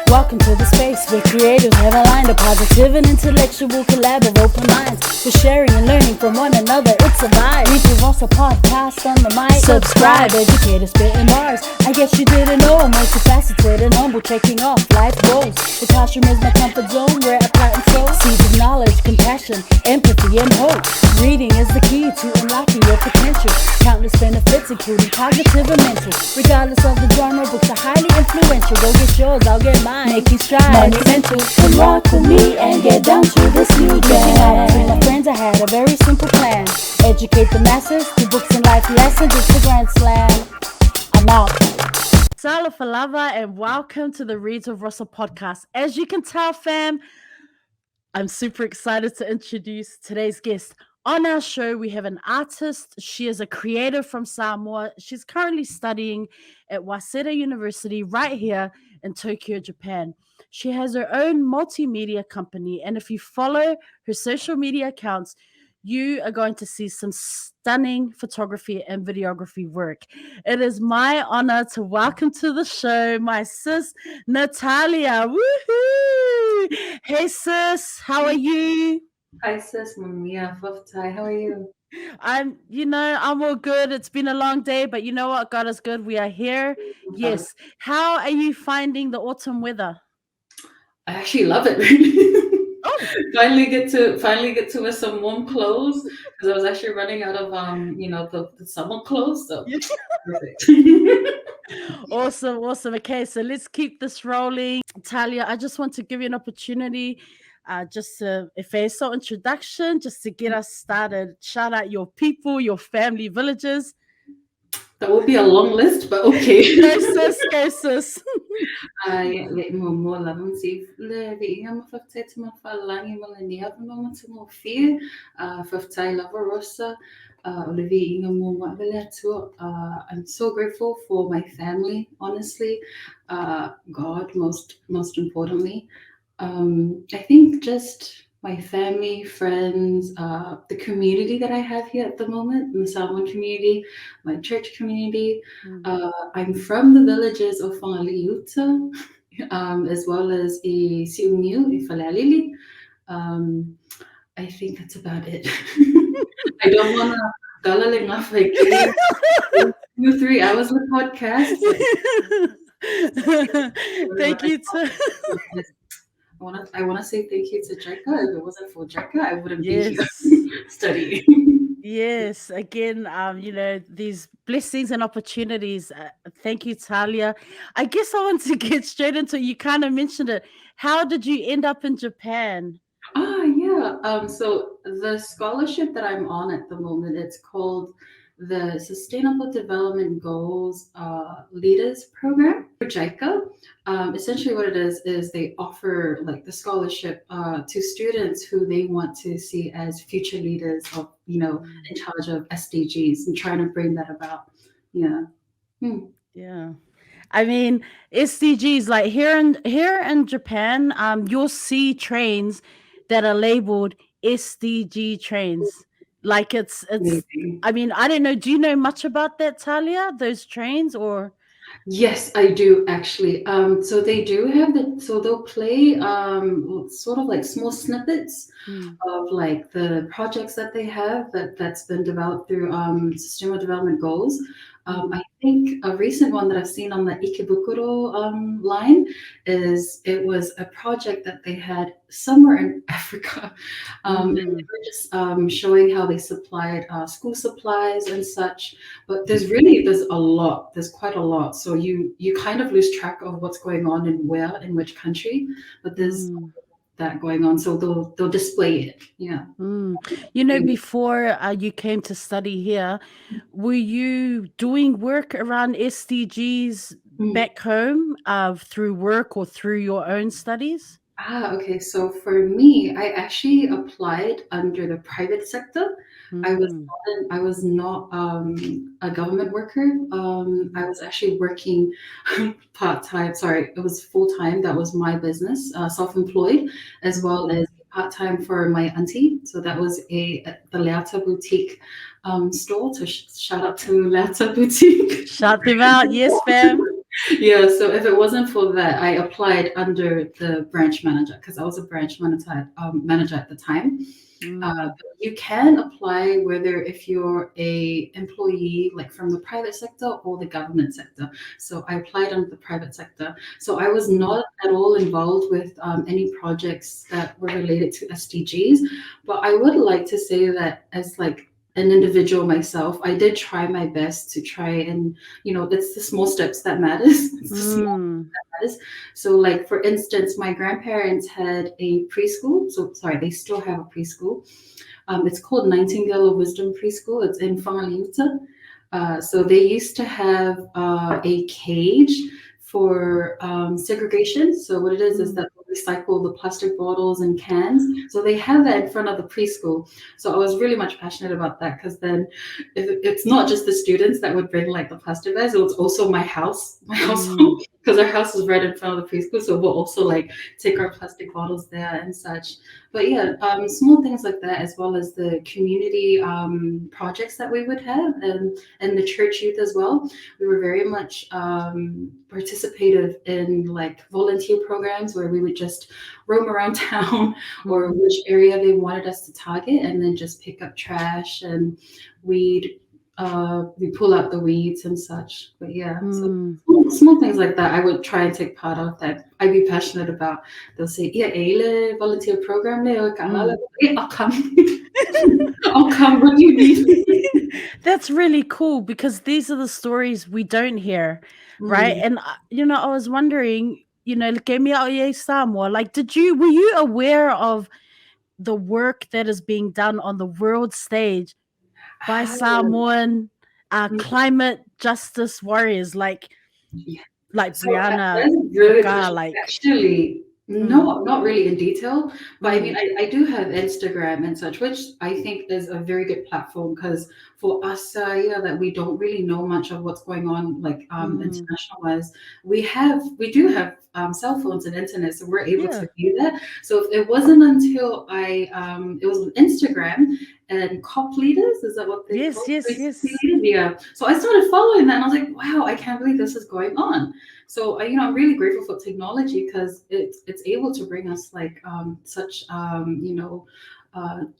Welcome to the space where creators have aligned a positive and intellectual collab of open minds. For sharing and learning from one another, it's a vibe. ReadswithRosa podcast on the mic. Subscribe, educators spitting bars. I guess you didn't know I'm multifaceted and humble, checking off life goals. The classroom is my comfort zone where I plant and sow seeds of knowledge, compassion, empathy, and hope. Reading is the key to unlocking your potential. Countless benefits, including cognitive and mental. Regardless of the genre, books are highly influential. Go get yours, I'll get mine. Making strides, monumental. Come rock with me and get down to this new jam. Reaching out to my friends, I had a very simple plan. Educate the masses through books and life lessons. It's the grand slam. I'm out. Sala Falava, and welcome to the ReadswithRosa podcast. As you can tell, fam, I'm super excited to introduce today's guest. On our show, we have an artist. She is a creator from Samoa. She's currently studying at Waseda University right here in Tokyo, Japan. She has her own multimedia company, and if you follow her social media accounts, you are going to see some stunning photography and videography work. It is my honor to welcome to the show my sis, Natalia. Woohoo! Hey sis, how are you? Hi sis, Mumia, Fuftai, how are you? I'm all good. It's been a long day, but you know what? God is good. We are here. Yes. How are you finding the autumn weather? I actually love it. Oh, finally get to wear some warm clothes because I was actually running out of the summer clothes. So perfect. awesome. Okay, so let's keep this rolling. Talia, I just want to give you an opportunity. Just if there's so introduction, just to get us started. Shout out your people, your family, villages. That would be a long list, but okay. Go sis. More love and see the I'm Fuftai to my Lani Alo to more fear. Fuftai Lava Rosa. I'm so grateful for my family, honestly. God, most importantly. I think just my family, friends, the community that I have here at the moment, the Samoan community, my church community. I'm from the villages of Whangaliuta, as well as Siuniu, Atiifale. I think that's about it. I don't want to galaling enough like 2-3 hours of podcast. Thank you. I want to say thank you to Jeka. If it wasn't for Jeka, I wouldn't be here studying. Yes, again, these blessings and opportunities. Thank you, Talia. I guess I want to get straight into it. You kind of mentioned it. How did you end up in Japan? Yeah. So the scholarship that I'm on at the moment, it's called the Sustainable Development Goals Leaders Program for JICA. Essentially, what it is they offer like the scholarship to students who they want to see as future leaders of, in charge of SDGs and trying to bring that about. Yeah. Yeah. I mean, SDGs, like here in Japan, you'll see trains that are labeled SDG trains. Like it's Amazing. I mean, I don't know. Do you know much about that, Talia? Those trains or Yes, I do actually. So they do have so they'll play sort of like small snippets of like the projects that they have that's been developed through Sustainable Development Goals. I think a recent one that I've seen on the Ikebukuro line it was a project that they had somewhere in Africa. And they were just showing how they supplied school supplies and such. But there's a lot. There's quite a lot. So you kind of lose track of what's going on and where in which country. But there's that going on. So they'll display it. Yeah. Before you came to study here, were you doing work around SDGs back home through work or through your own studies? Okay. So for me, I actually applied under the private sector. I was not a government worker. I was actually working part-time. Sorry, it was full-time. That was my business, self-employed, as well as part-time for my auntie. So that was the Leata Boutique store. So shout out to Leata Boutique. Shout them out. Yes, fam. Yeah, so if it wasn't for that, I applied under the branch manager because I was a branch manager at the time. Mm. But you can apply whether if you're a employee like from the private sector or the government sector. So I applied under the private sector. So I was Mm. not at all involved with any projects that were related to SDGs. But I would like to say that as like an individual myself, I did try my best to try and it's the small steps that matters. It's the small Mm. matters. So, like for instance, my grandparents had a preschool. So, sorry, they still have a preschool. It's called Nightingale of Wisdom Preschool. It's in Whanganiuta. So they used to have a cage for segregation. So what it is Mm. that they recycle the plastic bottles and cans. So they have that in front of the preschool. So I was really much passionate about that because then it's not just the students that would bring like the plastic bags. It was also my Mm. household, because our house was right in front of the preschool. So we'll also like take our plastic bottles there and such. But yeah, small things like that, as well as the community projects that we would have, and the church youth as well. We were very much participative in like volunteer programs where we would just roam around town or Mm. which area they wanted us to target, and then just pick up trash and weed. We pull out the weeds and such. But yeah, so Mm. small things like that I would try and take part of that I'd be passionate about. They'll say, yeah, Aile volunteer program, le, Mm. I'll come. I'll come. What do you need? That's really cool because these are the stories we don't hear, right? Mm. And I was wondering, like me out Samoa, like, were you aware of the work that is being done on the world stage by Ah, Samoan mm, climate justice warriors, like yeah. like So Brianna that's a really good Oka, question. like, Actually, mm, no, not really in detail, but I mean, mm, I do have Instagram and such, which I think is a very good platform because for us, yeah, that we don't really know much of what's going on, like mm, international wise, we do have cell phones and internet, so we're able yeah, to view that. So it wasn't until it was on Instagram and cop leaders, is that what they yes, call yes, 360 yes. leaders? Yeah. So I started following that and I was like, wow, I can't believe this is going on. So I'm really grateful for technology because it's able to bring us like such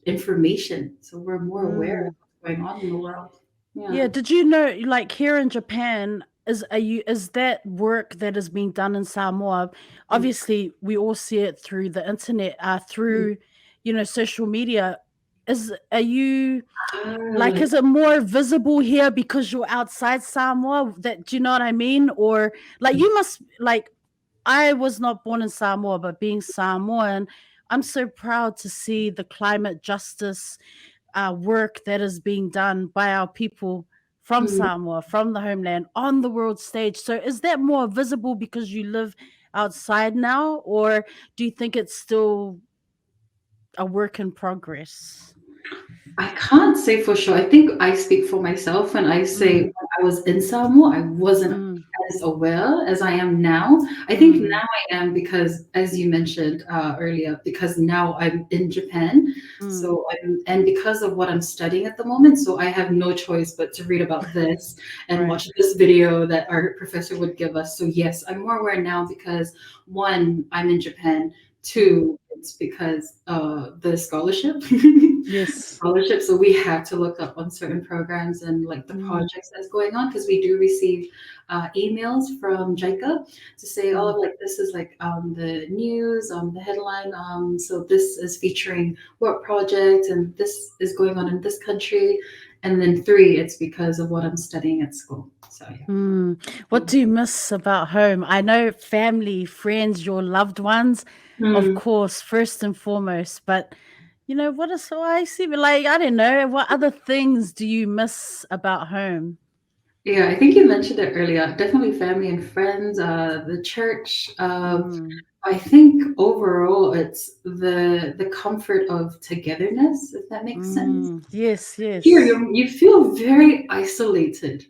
information. So we're more aware Mm. of what's going on in the world. Yeah. Yeah, did you know, like here in Japan, is that work that is being done in Samoa? Mm. Obviously, we all see it through the internet, Mm. through social media. Are you like, Ah, is it more visible here because you're outside Samoa? That, do you know what I mean? Or like, you must like, I was not born in Samoa, but being Samoan, I'm so proud to see the climate justice work that is being done by our people from mm. Samoa, from the homeland, on the world stage. So, is that more visible because you live outside now, or do you think it's still a work in progress? I can't say for sure. I think I speak for myself when I say Mm, when I was in Samoa, I wasn't mm, as aware as I am now. I think mm, now I am because, as you mentioned earlier, because now I'm in Japan. mm. So and because of what I'm studying at the moment, so I have no choice but to read about this and Right. watch this video that our professor would give us. So yes, I'm more aware now because one, I'm in Japan. Mm. Two, it's because the scholarship. Yes. Scholarship. So we have to look up on certain programs and like the Mm, projects that's going on because we do receive emails from JICA to say, oh, mm. like this is like the news, the headline. So this is featuring what project and this is going on in this country. And then three, it's because of what I'm studying at school. So yeah. Mm. What do you miss about home? I know family, friends, your loved ones, of Hmm. course, first and foremost. But what is so I see? But like, I don't know. What other things do you miss about home? Yeah, I think you mentioned it earlier. Definitely family and friends, the church. Mm, I think overall it's the comfort of togetherness, if that makes sense. mm. Yes, Here, yes. you feel very isolated.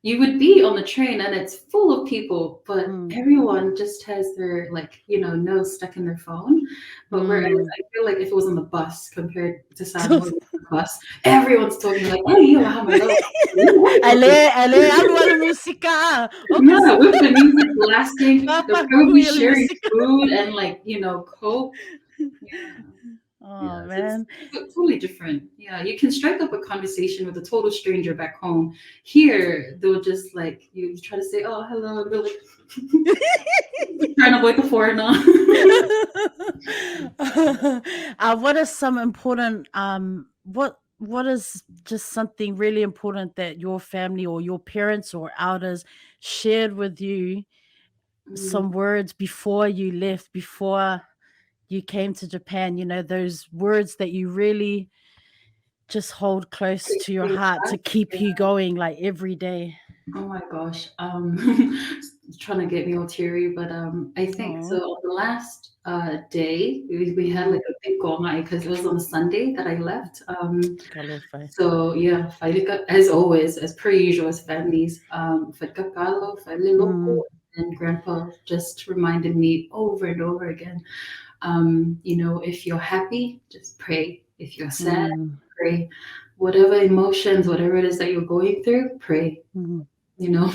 you would be on the train and it's full of people, but Mm. everyone just has their like, nose stuck in their phone. But whereas Mm. I feel like if it was on the bus compared to Samoa on the bus, everyone's talking like, oh, you have my dog. Ale, alu alu musika. Okay, Yeah, with the music blasting, they're papa probably kuya alu sharing musika. food and like, Coke. Yeah. Oh Yeah, so man. it's totally different. Yeah, you can strike up a conversation with a total stranger back home. Here, they'll just like you try to say, "Oh, hello," and they're like trying to avoid the foreigner. What is some important what is just something really important that your family or your parents or elders shared with you, Mm, some words before you left, before you came to Japan, those words that you really just hold close take to your things heart to back. keep you Yeah. going like every day. Oh my gosh. Trying to get me all teary, but I think so. Oh, On the last day, we had like a big go night because it was on a Sunday that I left. Kalofai. So yeah, Failika, as always, as per usual as families, Fatkakalo, Faililoko, Mm, and Grandpa just reminded me over and over again. If you're happy, just pray. If you're sad, mm, pray. Whatever emotions, whatever it is that you're going through, pray. mm, You know.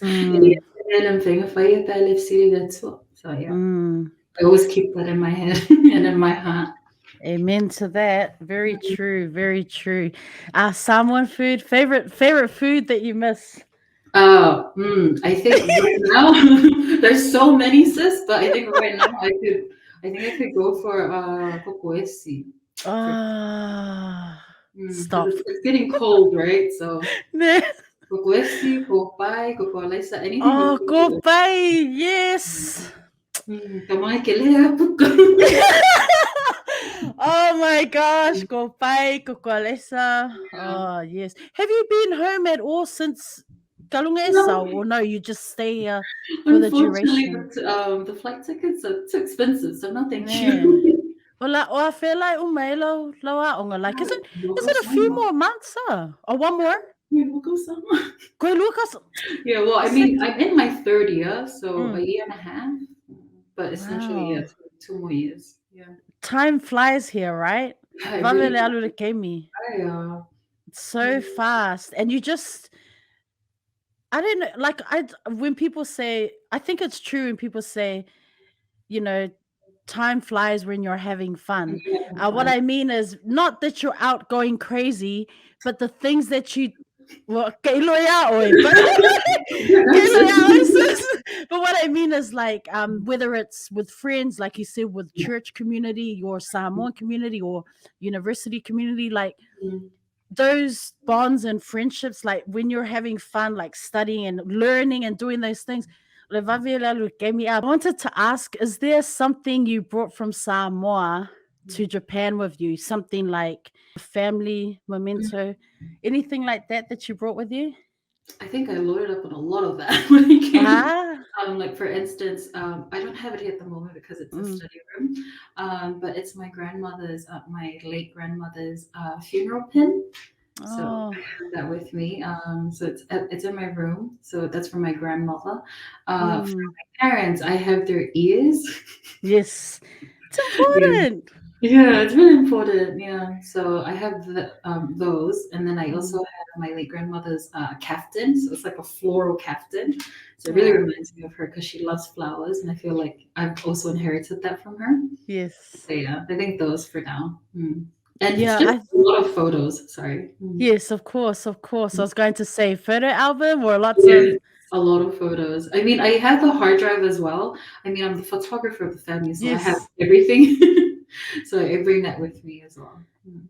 mm, And I'm thinking, Failika, that's what. So yeah, mm. I always keep that in my head and in my heart. Amen to that. Very true. Very true. Samoan food. Favorite food that you miss. I think right now there's so many sis, but I think right now I think I could go for kokoesi. For Ah, because stop. it's getting cold, right? So Ne- kokoesi, kopai, kokolesa, anything with Oh, cocoa. gopay. Yes. Kamai kelea puka. Oh my gosh, gopay, kokwalesa. Yeah. Oh yes. Have you been home at all since No, Kalungesa, or no? You just stay here for the unfortunately, duration. the flight tickets are too expensive, so no, thank Man. you. Well, I feel like umelo loa onga. Like, We'll is go it a few somewhere. more months? Or one more? We'll go somewhere. Go Lucas. Yeah, well, I Is it? mean, I'm in my third year, so a Mm, year and a half, but essentially, yeah, wow. two more years. Yeah, Time flies here, right? I really, Vavele alu de kemi. I, It's so fast, and you just I don't know. Like when people say, I think it's true when people say, you know, time flies when you're having fun. yeah, What fun. I mean is not that you're out going crazy, but the things that you well, kailoya oi, but Yeah, that's kailoya oi, it. sis. But what I mean is like whether it's with friends, like you said, with church community, your Samoan community, or university community, like Mm. those bonds and friendships, like when you're having fun, like studying and learning and doing those things. I wanted to ask, is there something you brought from Samoa to Japan with you? Something like a family memento, anything like that you brought with you? I think I loaded up on a lot of that when I came. Ah, Like for instance, I don't have it here at the moment because it's a mm. study room, but it's my late grandmother's funeral pin. So I Oh, have that with me. So it's in my room. So that's from my grandmother. For mm. my parents, I have their ears. Yes, it's Yeah. important. Yeah, it's really important. Yeah. So I have those, and then I also Mm. have my late grandmother's caftan. So it's like a floral caftan. So it really Oh, reminds me of her because she loves flowers, and I feel like I've also inherited that from her. yes. So yeah, I think those for now. And it's Yeah, just a lot of photos. Sorry. yes, of course, of course. I was going to say photo album or lots Yeah, of a lot of photos. I mean, I have the hard drive as well. I mean, I'm the photographer of the family, so I have yes. everything. So I bring that with me as well.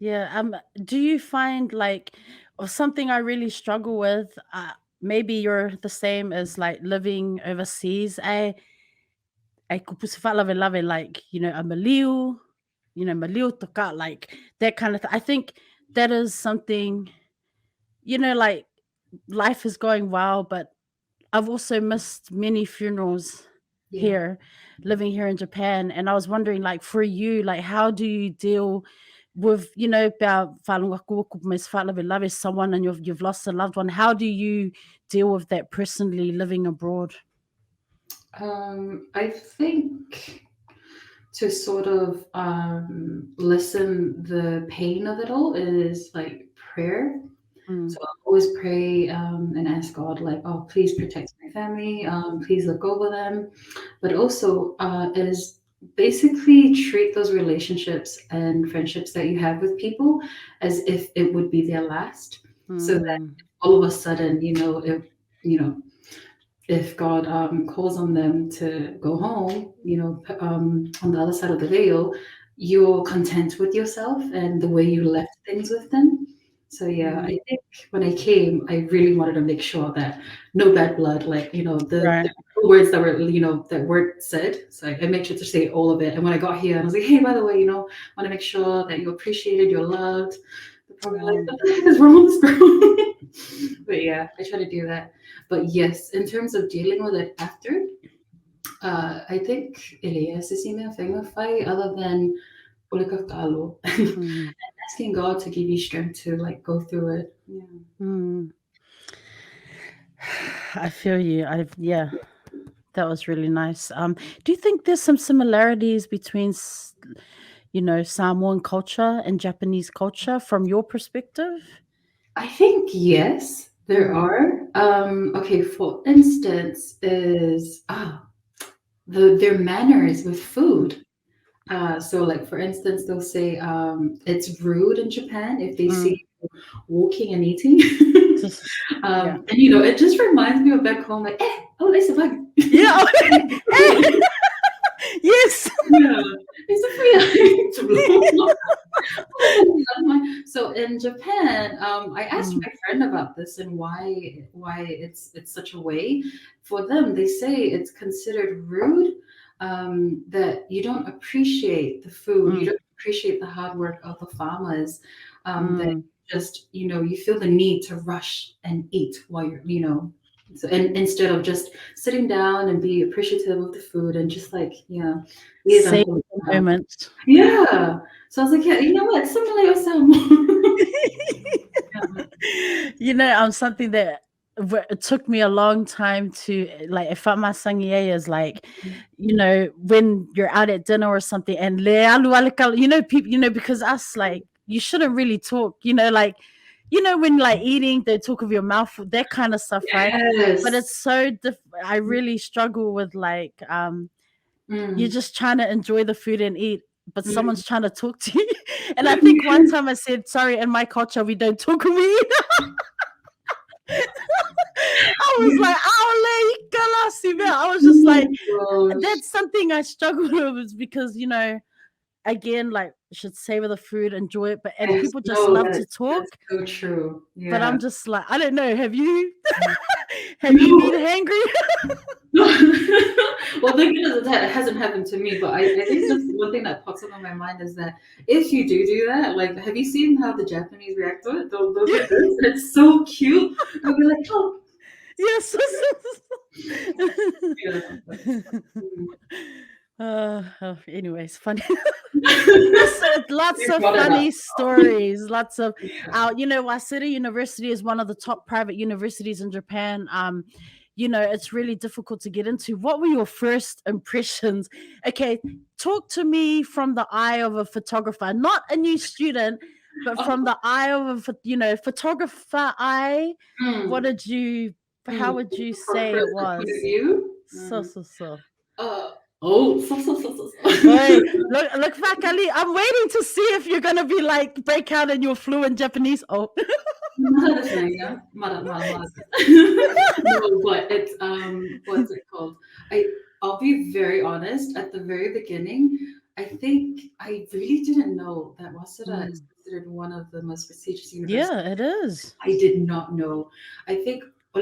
Yeah. Do you find like or something I really struggle with? Maybe you're the same as like living overseas. I kupusifat love like, a maliu, maliu toka, like that kind of thing. I think that is something, like life is going well, but I've also missed many funerals Yeah. here, living here in Japan. And I was wondering, like, for you, like, how do you deal? with love is someone and you've lost a loved one. How do you deal with that personally living abroad? I think to sort of lessen the pain of it all is like prayer. Mm, So I always pray and ask God, like, oh, please protect my family, please look over them. But also, is basically treat those relationships and friendships that you have with people as if it would be their last. So that mm, all of a sudden, you know, if God calls on them to go home, on the other side of the veil, you're content with yourself and the way you left things with them. So yeah, mm. I think when I came, I really wanted to make sure that no bad blood, like the Right. words that were that weren't said. So I made sure to say all of it. And when I got here, I was like, hey, by the way, want to make sure that you're appreciated, you're loved. They're probably like, Um, what the heck is wrong with this girl? But yeah, I try to do that. But yes, in terms of dealing with it after, I think Elias is a fight other than Ulikakalo and mm, asking God to give you strength to like go through it. Yeah. mm. I feel you. Yeah, that was really nice. Do you think there's some similarities between Samoan culture and Japanese culture from your perspective? I think yes, there Mm, are. Okay, for instance, is their manners with food. So like for instance, they'll say it's rude in Japan if they mm. see you walking and eating. Yeah. And it just reminds me of back home, like, oh, there's a bug. Yeah. Yes. Yeah, it's a free So in Japan, I asked Mm, my friend about this and why it's such a way. For them, they say it's considered rude, that you don't appreciate the food, you mm, don't appreciate the hard work of the farmers, that mm. just you feel the need to rush and eat while so, and instead of just sitting down and be appreciative of the food and just like eat it Save until it's the done. moment. Yeah. So I was like, yeah, you know what? Simulate yourself more. Yeah. Something that it took me a long time to like. If I'm is like, when you're out at dinner or something, and people, because us like you shouldn't really talk, like, when like eating, they talk of your mouth, that kind of stuff, right? But Yes. it's so I really struggle with like you're Mm. just trying to enjoy the food and eat, but Mm. someone's trying to talk to you. And I think one time I said, sorry, in my culture, we don't talk to me. I was like, I was just like, Oh my gosh. that's something I struggle with is because, again, like should savor the food, enjoy it, and Yes. people just No, love to that's talk. so true. But Yeah. I'm just like, I don't know. Have you have you No. been hangry? No. Well, thank goodness that hasn't happened to me, but I think just one thing that pops up in my mind is that if you do that, like, have you seen how the Japanese react to it? They'll Yeah. get this, and it's so cute. They'll be like, oh, Yes. yeah, that's, mm. Anyways, funny. Lots of, lots You of brought it up. funny stories. Lots of Yeah. Waseda University is one of the top private universities in Japan. It's really difficult to get into. What were your first impressions? Okay, talk to me from the eye of a photographer, not a new student, but from the eye of a photographer eye. What Mm, did you? How mm. would you From a say it person's point of was? view. So so so. Uh, oh, Wait, look back, Ali. I'm waiting to see if you're gonna be like break out in your fluent Japanese. Oh, まだですね。まだまだまだ. No, but it's what's it called? I'll be very honest. At the very beginning, I think I really didn't know that Waseda is mm. considered one of the most prestigious universities. Yeah, it is. I did not know. I think I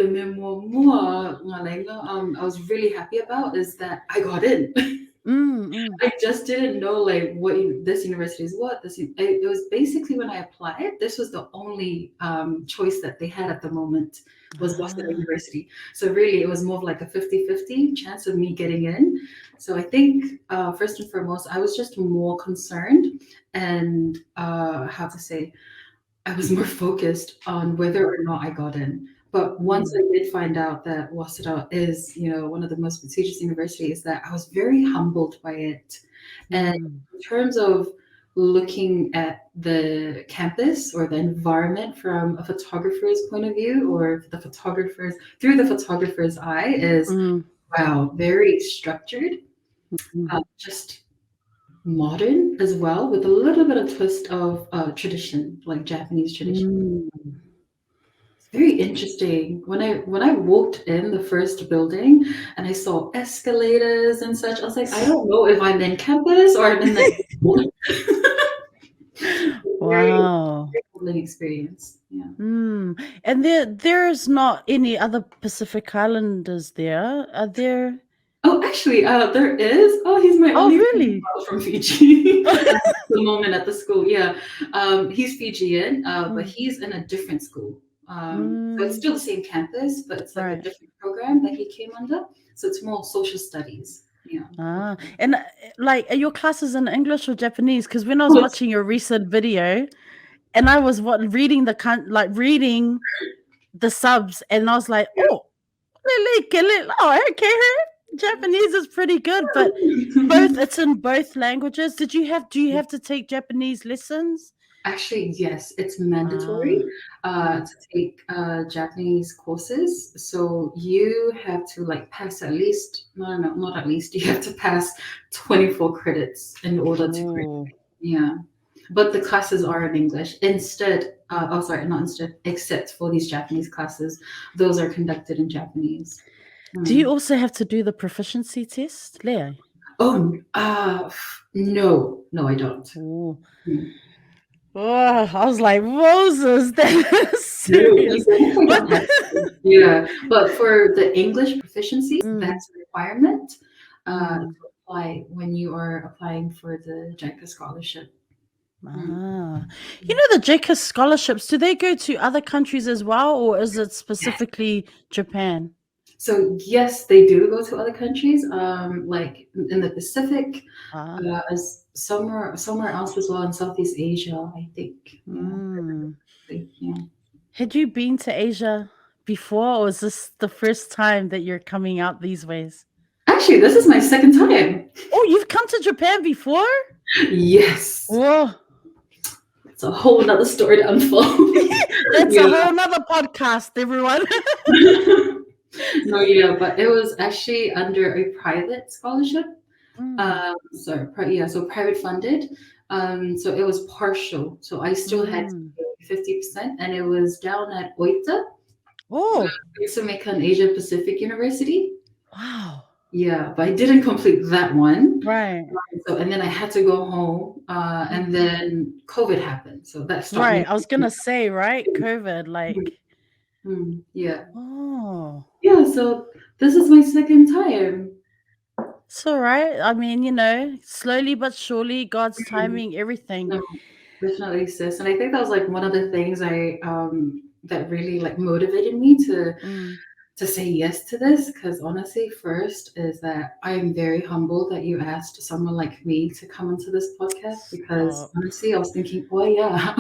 was really happy about is that I got in. I just didn't know like this university is what it was basically when I applied. This was the only choice that they had at the moment was Waseda Ah. University. So really, it was more of like a 50-50 chance of me getting in. So I think first and foremost, I was just more concerned and how to say I was more focused on whether or not I got in. But once I did find out that Waseda is, one of the most prestigious universities, that I was very humbled by it. And in terms of looking at the campus or the environment from a photographer's point of view, or through the photographer's eye, is wow, very structured, just modern as well, with a little bit of twist of tradition, like Japanese tradition. It's very interesting. When I walked in the first building and I saw escalators and such, I was like, I don't know if I'm in campus or I'm in like very, Wow. very humbling experience. Yeah. And there's not any other Pacific Islanders there, are there? Oh, actually, there is. Oh, he's my Oh, only friend really? from Fiji at the moment at the school. Yeah, he's Fijian, but Mm, he's in a different school. So it's mm, still the same campus, but it's like a right. different program that he came under. So it's more social studies. Yeah. And like, are your classes in English or Japanese? Because when I was Oh, it's watching your recent video, and I was reading reading the subs, and I was like, oh, oh, okay, Japanese is pretty good, but it's in both languages. Do you have to take Japanese lessons? Actually, yes, it's mandatory Ah, to take Japanese courses. So you have to like pass at least, no, no, no, not at least, you have to pass 24 credits in order to oh, graduate. Yeah. But the classes are in English. Instead, oh, sorry, not instead, except for these Japanese classes, those are conducted in Japanese. do you Hmm. also have to do the proficiency test, Leo? Oh, no, no, I don't. Oh, Hmm. I was like, Moses, that is No, you serious. definitely What? don't have to. Yeah, but for the English proficiencies, Mm, that's a requirement to mm. apply when you are applying for the JICA scholarship. Mm. Ah, the JACA scholarships, do they go to other countries as well, or is it specifically Japan? So yes, they do go to other countries, like in the Pacific, Ah, as somewhere else as well in Southeast Asia, I think. Yeah, mm. yeah. Had you been to Asia before, or is this the first time that you're coming out these ways? Actually, this is my second time. Oh, you've come to Japan before? Yes, Whoa. it's a whole nother story to unfold. That's a Yeah. whole nother podcast, everyone. No, yeah, but it was actually under a private scholarship. Mm, So private funded. So it was partial. So I still had to mm. pay 50%, and it was down at Oita, Oh, Mexican Asia Pacific University. wow. Yeah, but I didn't complete that one. Right. So and then I had to go home, and Mm. then COVID happened. So that stopped me. Right. I was gonna say, right? COVID, like, Yeah. oh, Yeah, so this is my second time. it's all right. I mean, slowly but surely, God's Mm. timing, everything. No, definitely, sis. And I think that was like one of the things that really like motivated me Mm. to say yes to this. Because honestly, first is that I am very humbled that you asked someone like me to come into this podcast. Because Stop. honestly, I was thinking, oh yeah.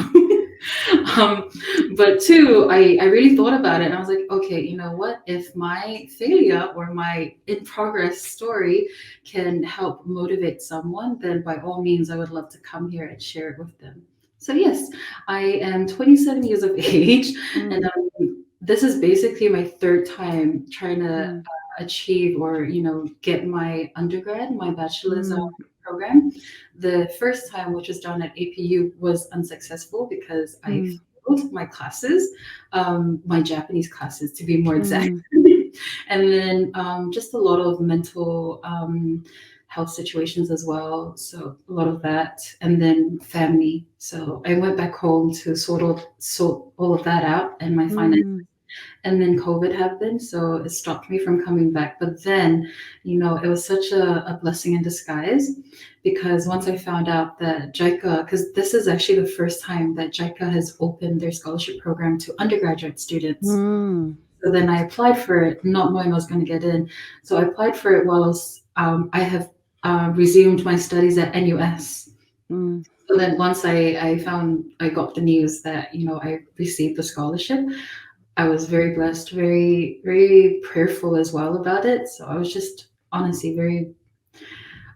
um, but two, I really thought about it and I was like, okay, you know what? If my failure or my in progress story can help motivate someone, then by all means, I would love to come here and share it with them. So, yes, I am 27 years of age, and Mm, this is basically my third time trying to mm, achieve or, get my undergrad, my bachelor's mm, program. The first time, which was done at APU, was unsuccessful because I mm, failed my classes, my Japanese classes to be more exact. mm, And then just a lot of mental health situations as well. So a lot of that, and then family. So I went back home to sort all of that out and my finances. mm. And then COVID happened, so it stopped me from coming back. But then, it was such a blessing in disguise, because once I found out that JICA, because this is actually the first time that JICA has opened their scholarship program to undergraduate students. Mm, So then I applied for it, not knowing I was going to get in. So I applied for it while I have resumed my studies at NUS. mm, So then once I got the news that, I received the scholarship, I was very blessed, very, very prayerful as well about it. So I was just honestly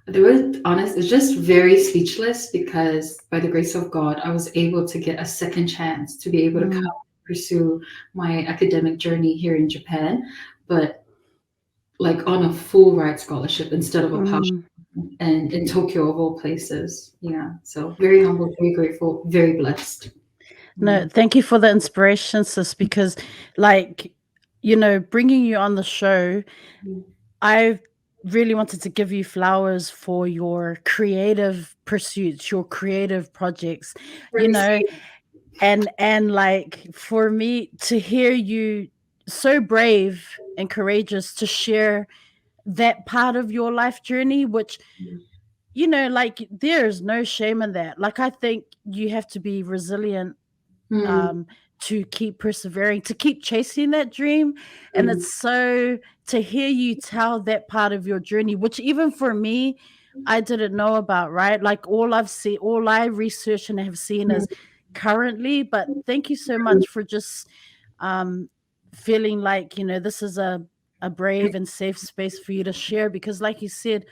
it's just very speechless, because by the grace of God, I was able to get a second chance to be able to mm, come pursue my academic journey here in Japan, but like on a full ride scholarship instead of a partial, mm. and in Tokyo of all places. Yeah. So very humble, very grateful, very blessed. No, Mm. thank you for the inspiration, sis, because like, bringing you on the show, I really wanted to give you flowers for your creative pursuits, your creative projects, you know, Receive. and like for me to hear you so brave and courageous to share that part of your life journey, which, like there's no shame in that. Like I think you have to be resilient, Mm, um, to keep persevering, to keep chasing that dream. And mm, it's so to hear you tell that part of your journey, which even for me, I didn't know about, right? Like all I research and have seen mm, is currently, but thank you so much for just um, feeling like, this is a brave and safe space for you to share because, like you said,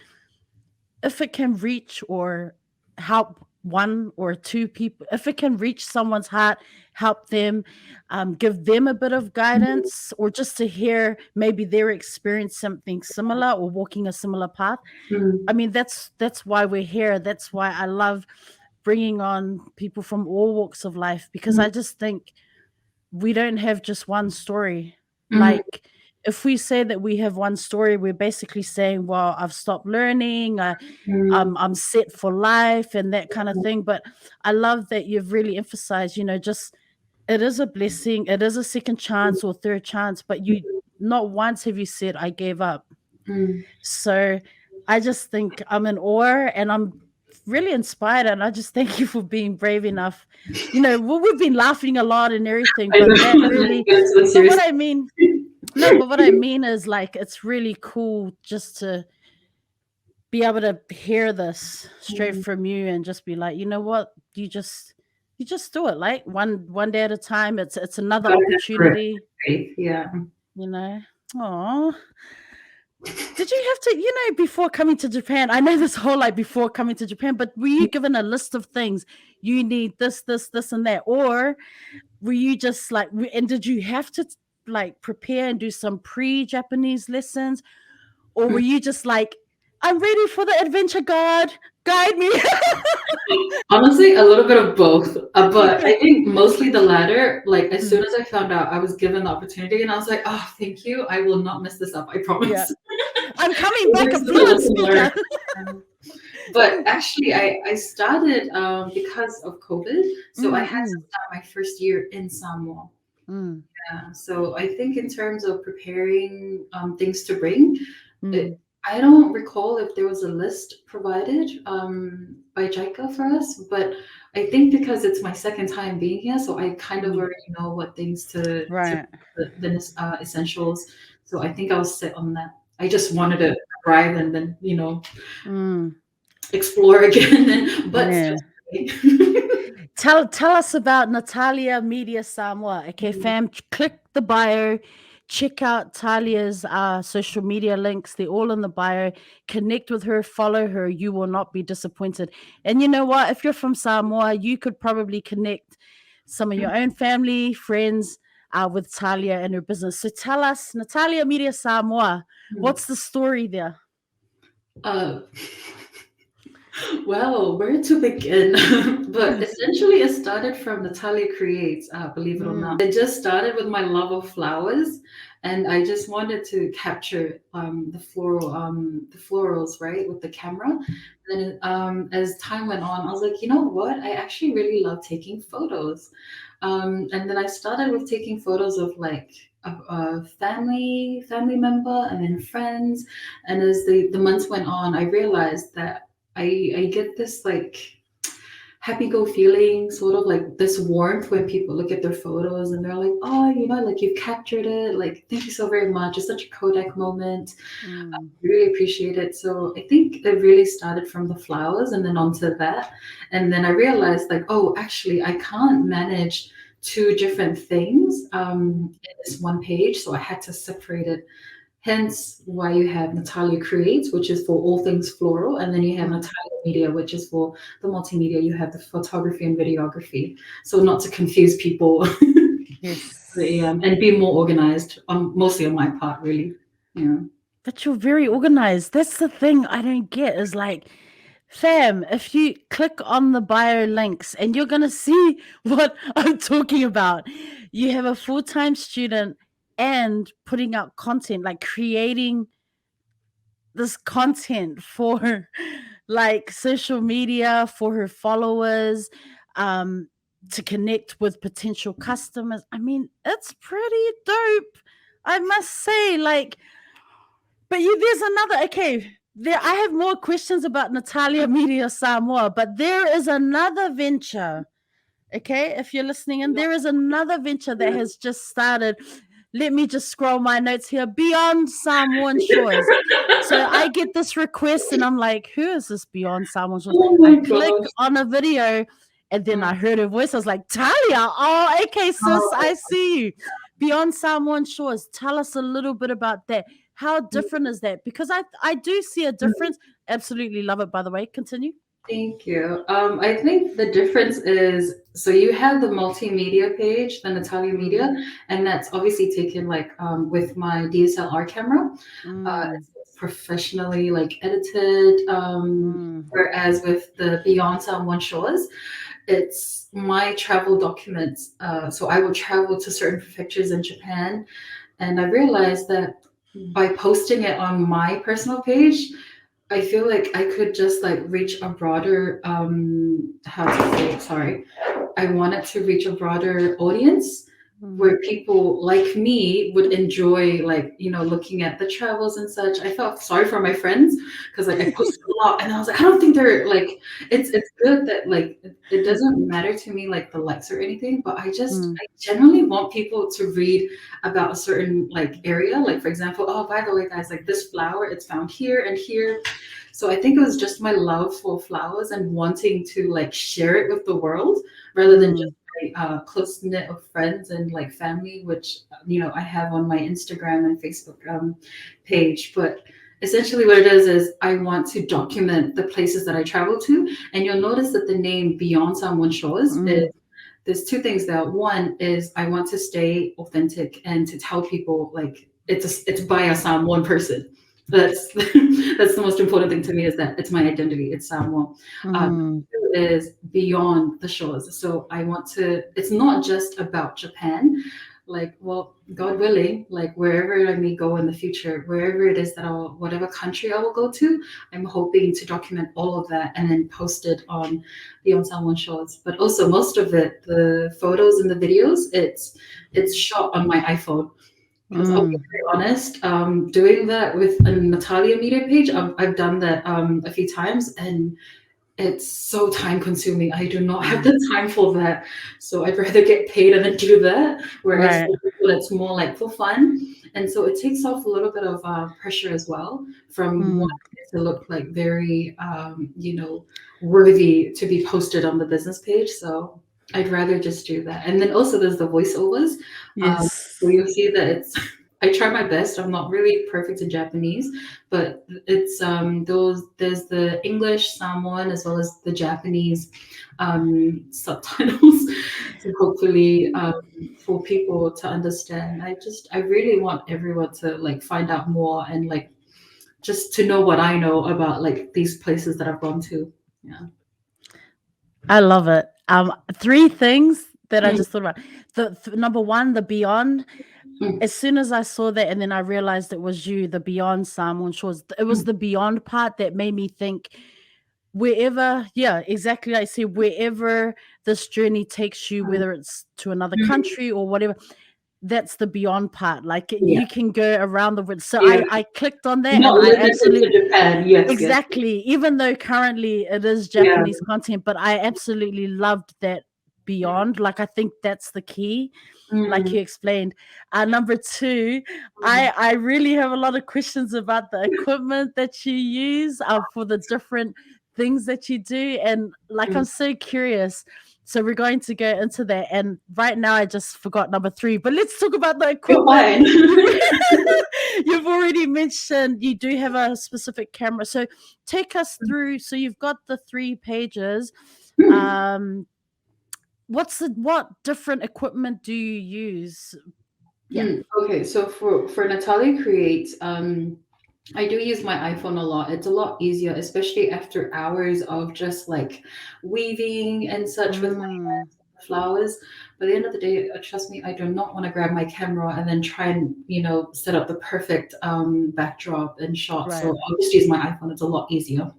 if it can reach or help one or two people, if it can reach someone's heart, help them, give them a bit of guidance, or just to hear maybe they're experiencing something similar or walking a similar path. I mm, mean, that's why we're here. That's why I love bringing on people from all walks of life because mm, I just think we don't have just one story. mm, Like, if we say that we have one story, we're basically saying, well, I've stopped learning, mm, I'm set for life and that kind of thing. But I love that you've really emphasized, just it is a blessing, it is a second chance or third chance, but you not once have you said, I gave up. mm. So I just think I'm in awe and I'm really inspired. And I just thank you for being brave enough. We've been laughing a lot and everything, I but know. that Let's really, get into the but serious. what I mean, no, but what I mean is like, it's really cool just to be able to hear this straight Mm, from you and just be like, you know what, you just do it like one day at a time. It's another gotta have grit, opportunity, faith. Yeah. you know. Oh, did you have to, before coming to Japan? I know this whole like before coming to Japan, but were you given a list of things you need this, and that? Or were you just like, and did you have to like prepare and do some pre Japanese lessons? Or were you just like, I'm ready for the adventure, God, guide me? Honestly, a little bit of both, but I think mostly the latter. Like as soon Mm, as I found out I was given the opportunity, and I was like, "Oh, thank you! I will not mess this up. I yeah. promise." I'm coming back This a is a fluent lesson learned. speaker. But actually, I started because of COVID, so I Mm, had to mm, start my first year in Samoa. mm, So I think in terms of preparing things to bring, mm. it, I don't recall if there was a list provided by JICA for us, but I think because it's my second time being here, so I kind of Mm. already know what things to Right. the essentials. So I think I was set on that. I just wanted to arrive and then Mm. explore again, but Yeah. still. Tell us about Natalia Media Samoa. Okay, fam, click the bio. Check out Talia's social media links. They're all in the bio. Connect with her, follow her. You will not be disappointed. And you know what? If you're from Samoa, you could probably connect some of your own family, friends with Talia and her business. So tell us, Natalia Media Samoa, what's the story there? uh, Well, where to begin? But essentially, it started from Natalia Creates, believe it or not. Mm, It just started with my love of flowers, and I just wanted to capture the florals, right, with the camera. And as time went on, I was like, you know what? I actually really love taking photos. And then I started with taking photos of like a family member, and then friends. And as the months went on, I realized that I get this like happy go feeling, sort of like this warmth when people look at their photos and they're like, oh, like you've captured it. Like, thank you so very much. It's such a Kodak moment. Mm. Really appreciate it. So I think it really started from the flowers and then onto that. And then I realized like, oh, actually, I can't manage two different things in this one page. So I had to separate it. Hence why you have Natalia Creates, which is for all things floral, and then you have Mm. Natalia Media, which is for the multimedia. You have the photography and videography. So not to confuse people, Yes. and be more organized. Mostly on my part, really. Yeah. But you're very organized. That's the thing I don't get is like, fam, if you click on the bio links and you're going to see what I'm talking about, you have a full time student and putting out content, like creating this content for like social media for her followers, um, to connect with potential customers. I mean, it's pretty dope, I must say. Like, but there's another. Okay, there. I have more questions about Natalia Media Samoa, but there is another venture. Okay, if you're listening, and there is another venture that has just started. Let me just scroll my notes here. Beyond Samoan Shores. So I get this request, and I'm like, "Who is this Beyond Samoan Shores?" Oh I my click gosh. on a video, and then I heard her voice. I was like, "Talia, oh, okay, sis, I see you." Beyond Samoan Shores. Tell us a little bit about that. How different is that? Because I do see a difference. Absolutely love it. By the way, continue. Thank you. I think the difference is so you have the multimedia page, the Natalia Mm, Media, and that's obviously taken like with my DSLR camera. mm, It's professionally like edited. mm, Whereas with the Beyond Someone Shores, it's my travel documents. So I will travel to certain prefectures in Japan, and I realized that by posting it on my personal page, I feel like I could just like reach a broader how to say it, sorry. I wanted to reach a broader audience mm, where people like me would enjoy like, looking at the travels and such. I felt sorry for my friends because like I posted a lot and I was like, I don't think they're like it's good that like it doesn't matter to me like the likes or anything, but mm, I generally want people to read about a certain like area. Like for example, oh by the way guys, like this flower, it's found here and here. So I think it was just my love for flowers and wanting to like share it with the world rather than just mm, my close knit of friends and like family, which I have on my Instagram and Facebook page. But essentially, what it is I want to document the places that I travel to, and you'll notice that the name Beyond Someone Shores is. mm, There's two things there. One is I want to stay authentic and to tell people like it's by a Samoan person. That's that's the most important thing to me is that it's my identity. It's Samoa. mm, Two is beyond the shores. So I want to. It's not just about Japan. Like, well, God willing, like wherever I may go in the future, wherever it is that whatever country I will go to, I'm hoping to document all of that and then post it on Beyond Someone Shores. But also, most of it, the photos and the videos, it's shot on my iPhone. Because I'll be mm, very honest, doing that with a Natalia Media page, I've done that a few times, and it's so time consuming. I do not have mm. the time for that. So I'd rather get paid and then do that. Whereas Right. for people, it's more like for fun. And so it takes off a little bit of pressure as well from Mm, wanting it to look like very, worthy to be posted on the business page. So I'd rather just do that. And then also there's the voiceovers. So yes. you'll see that it's, I try my best. I'm not really perfect in Japanese, but it's there's the English, Samoan, as well as the Japanese subtitles to hopefully for people to understand. I really want everyone to like find out more and like just to know what I know about like these places that I've gone to. Yeah. I love it. Three things that I Mm, just thought about. Number one, the beyond. mm, As soon as I saw that, and then I realized it was you, the beyond Samoan Shores. It was mm, the beyond part that made me think wherever, yeah, exactly like I said, wherever this journey takes you, mm, whether it's to another mm, country or whatever, that's the beyond part. Like Yeah. you can go around the world. So Yeah. I clicked on that, Not and I limited to absolutely Japan. Yes, yes. exactly. Even though currently it is Yeah. Japanese content, but I absolutely loved that beyond. Like I think that's the key, like you explained. Number two, I really have a lot of questions about the equipment that you use for the different things that you do, and like I'm so curious. So we're going to go into that, and right now I just forgot number three. But let's talk about the You're equipment. fine. You've already mentioned you do have a specific camera, so take us through. So you've got the 3 pages. What different equipment do you use? Yeah. Okay, so for Natalia Creates, I do use my iPhone a lot. It's a lot easier, especially after hours of just like weaving and such with my Mm, flowers. By the end of the day, trust me, I do not want to grab my camera and then try and set up the perfect backdrop and shot. So right. I'll just use my iPhone. It's a lot easier.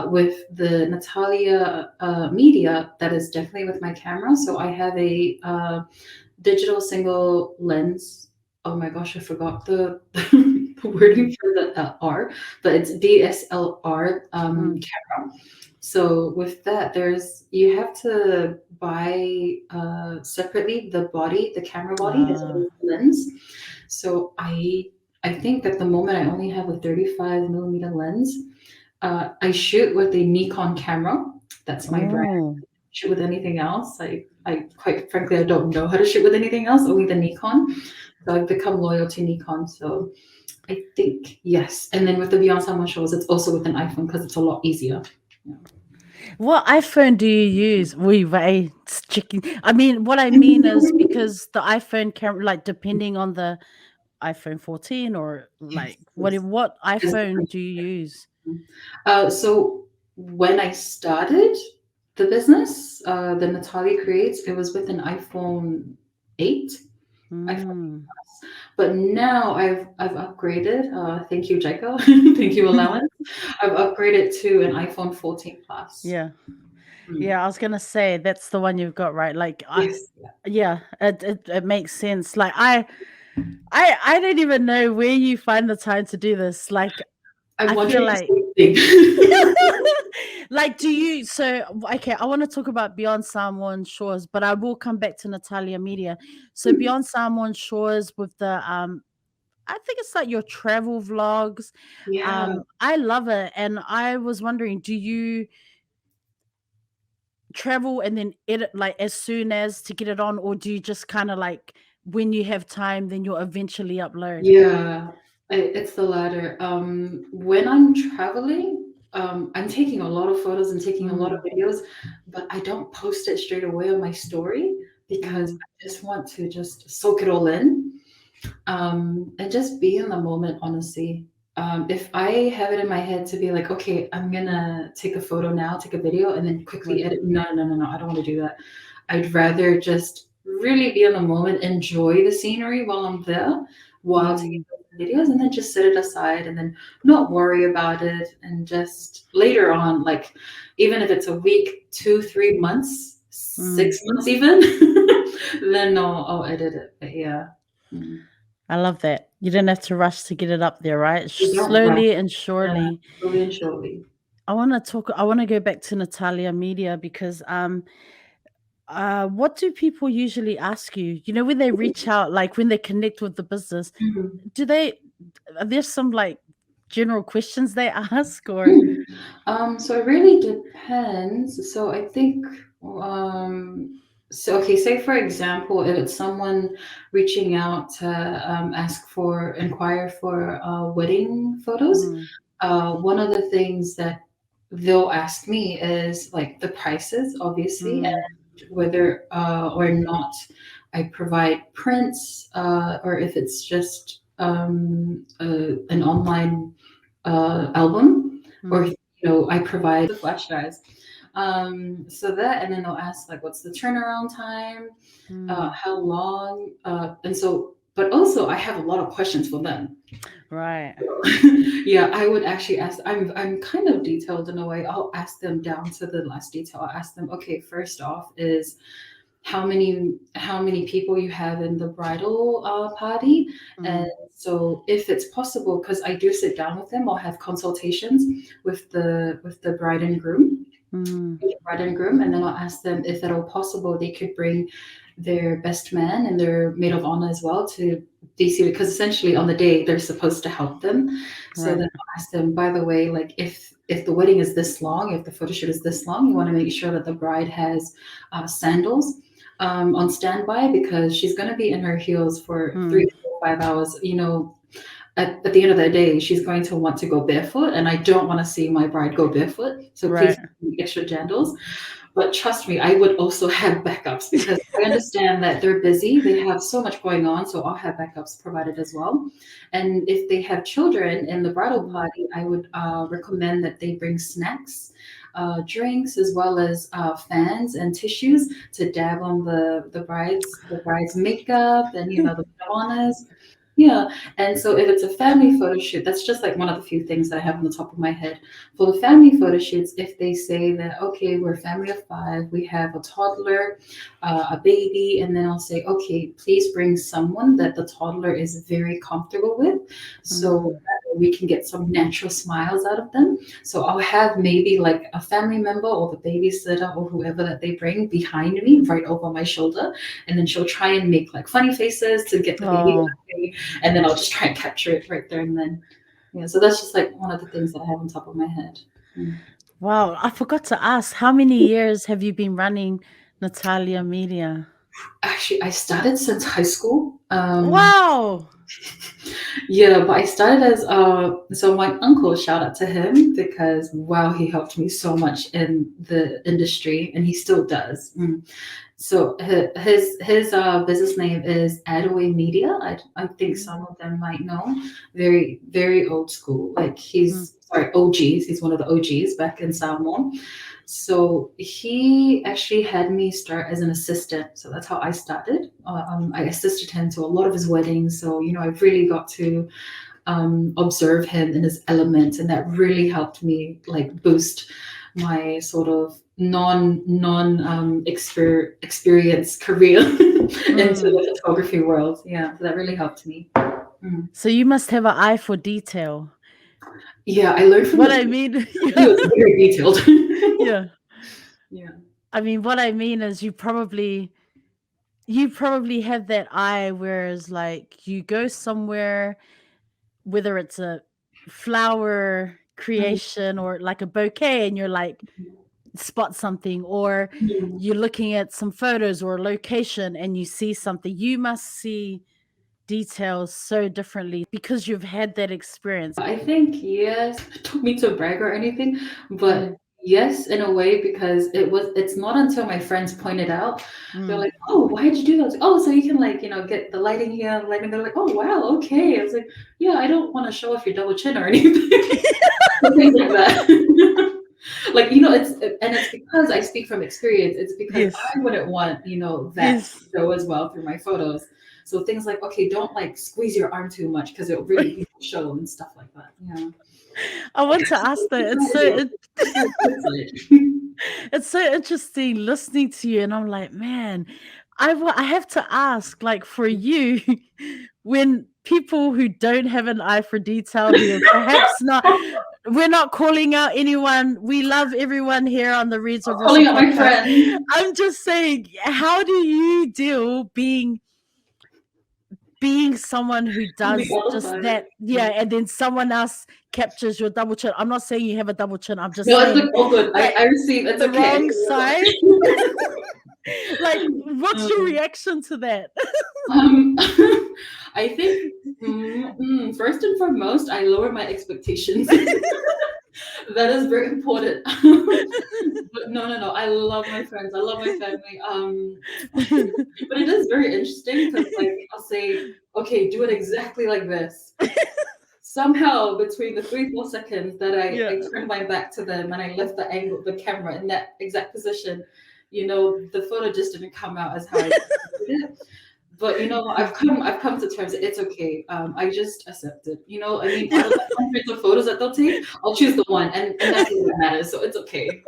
With the Natalia media, that is definitely with my camera. So I have a digital single lens. Oh my gosh, I forgot the the wording for the R, but it's DSLR camera. So with that, you have to buy separately the camera body as well Ah. as the lens. So I think at the moment I only have a 35 millimeter lens. I shoot with a Nikon camera. That's my brand. Oh. Shoot with anything else. I quite frankly I don't know how to shoot with anything else, only the Nikon. So I've become loyal to Nikon. So I think yes. And then with the Beyond Samoa shows, it's also with an iPhone because it's a lot easier. Yeah. What iPhone do you use? It's chicken. I mean, what I mean is because the iPhone camera, like depending on the iPhone 14 or Yes, like yes. what It's iPhone different. do you use? So when I started the business, the Natalia Creates, it was with an iPhone 8. iPhone Mm, But now I've upgraded. Thank you, Jaco. Thank you, allowance. I've upgraded to an iPhone 14 Plus. yeah. Mm. Yeah, I was gonna say that's the one you've got, right? Like Yes, yeah, it makes sense. Like I don't even know where you find the time to do this. Like I'm I feel wondering like the same thing. like do you okay, I want to talk about Beyond Samoan Shores, but I will come back to Natalia Media. So Beyond Samoan Shores with the I think it's like your travel vlogs. Yeah, I love it, and I was wondering, do you travel and then edit like as soon as to get it on, or do you just kind of like when you have time then you'll eventually upload? yeah. It's the latter. When I'm traveling, I'm taking a lot of photos and taking a lot of Mm, videos, but I don't post it straight away on my story because mm, I just want to just soak it all in. And just be in the moment, honestly. If I have it in my head to be like, okay, I'm gonna take a photo now, take a video, and then quickly right. edit. No, no, no, no, I don't want to do that. I'd rather just really be in the moment, enjoy the scenery while I'm there, while taking Mm, those videos, and then just set it aside and then not worry about it. And just later on, like even if it's a week, 2, 3 months, mm. 6 months, even, then I'll edit it. But yeah. Mm. I love that. You don't have to rush to get it up there, right? We don't rush. Slowly and Yeah, surely. slowly and surely. I want to go back to Natalia Media because what do people usually ask you? You know, when they reach out, like when they connect with the business, Mhm. do they are there some like general questions they ask or So it really depends. So I think, so okay, say for example, if it's someone reaching out to inquire for wedding photos, Mm, one of the things that they'll ask me is like the prices, obviously, mm, and whether or not I provide prints, or if it's just an online album, or mm, I provide the flash drives. So that, and then they'll ask like, what's the turnaround time? mm. How long? And so, but also I have a lot of questions for them. Right. Yeah, I would actually ask. I'm kind of detailed in a way. I'll ask them down to the last detail. I'll ask them, okay, first off is how many people you have in the bridal party. And so if it's possible, because I do sit down with them, I'll have consultations with the bride and groom, and then I'll ask them if at all possible they could bring their best man and their maid of honor as well to DC, because essentially on the day they're supposed to help them. So then I'll ask them, by the way, like if the wedding is this long, if the photo shoot is this long, you want to make sure that the bride has sandals on standby, because she's going to be in her heels for 3 to 5 hours. At the end of the day, she's going to want to go barefoot, and I don't want to see my bride go barefoot. So please extra sandals. But trust me, I would also have backups, because I understand that they're busy. They have so much going on. So I'll have backups provided as well. And if they have children in the bridal party, I would recommend that they bring snacks, drinks, as well as fans and tissues to dab on the bride's makeup and the honors. Yeah. And so if it's a family photo shoot, that's just like one of the few things that I have on the top of my head. For the family photo shoots, if they say that, okay, we're a family of 5, we have a toddler, a baby, and then I'll say, okay, please bring someone that the toddler is very comfortable with, so that we can get some natural smiles out of them. So I'll have maybe like a family member or the babysitter or whoever that they bring behind me, right over my shoulder, and then she'll try and make like funny faces to get the baby laughing, and then I'll just try and capture it right there and then. Yeah, so that's just like one of the things that I have on top of my head. Wow, I forgot to ask, how many years have you been running Natalia Media? Actually, I started since high school. Wow. Yeah, but I started as so my uncle, shout out to him, because wow, he helped me so much in the industry, and he still does. So his business name is Adaway Media. I think some of them might know. Very, very old school. Like he's OGs. He's one of the OGs back in Samoa. So he actually had me start as an assistant. So that's how I started. I assisted him to a lot of his weddings. So I really got to observe him in his element, and that really helped me like boost my sort of non experience career into the photography world. Yeah, so that really helped me. So you must have an eye for detail. Yeah, I learned from what I mean. It was very detailed. Yeah. I mean, what I mean is you probably have that eye, whereas like you go somewhere, whether it's a flower creation or like a bouquet, and you're like spot something, or you're looking at some photos or a location and you see something, you must see details so differently because you've had that experience. I think yes, it took me to brag or anything, but yes, in a way, because it's not until my friends pointed out, they're like, oh, why did you do that? I was like, oh, so you can like, get the lighting here, lighting. They're like, oh wow, okay. I was like, yeah, I don't want to show off your double chin or anything. Things like that. Like, it's because I speak from experience. It's because I wouldn't want, that to show as well through my photos. So things like, okay, don't like squeeze your arm too much because it'll really show and stuff like that. Yeah. I want to ask that. It's so interesting listening to you, and I'm like, man, I have to ask, like, for you, when people who don't have an eye for detail, who are perhaps not, we're not calling out anyone. We love everyone here on the ReadswithRosa podcast. I'm just saying, how do you deal being someone who does just that, and then someone else captures your double chin? I'm not saying you have a double chin. I'm just saying. No, it's all good. I receive. It's the okay. Wrong side. Like, what's your reaction to that? I think first and foremost, I lower my expectations. That is very important. But no. I love my friends. I love my family. But it is very interesting because, like, I'll say, okay, do it exactly like this. Somehow, between the 3-4 seconds that I turn my back to them and I lift the angle of the camera in that exact position, the photo just didn't come out as how I expected it. But I've come to terms that it's okay. I just accept it. I mean, out of the hundreds of photos that they'll take, I'll choose the one, and that's what matters. So it's okay.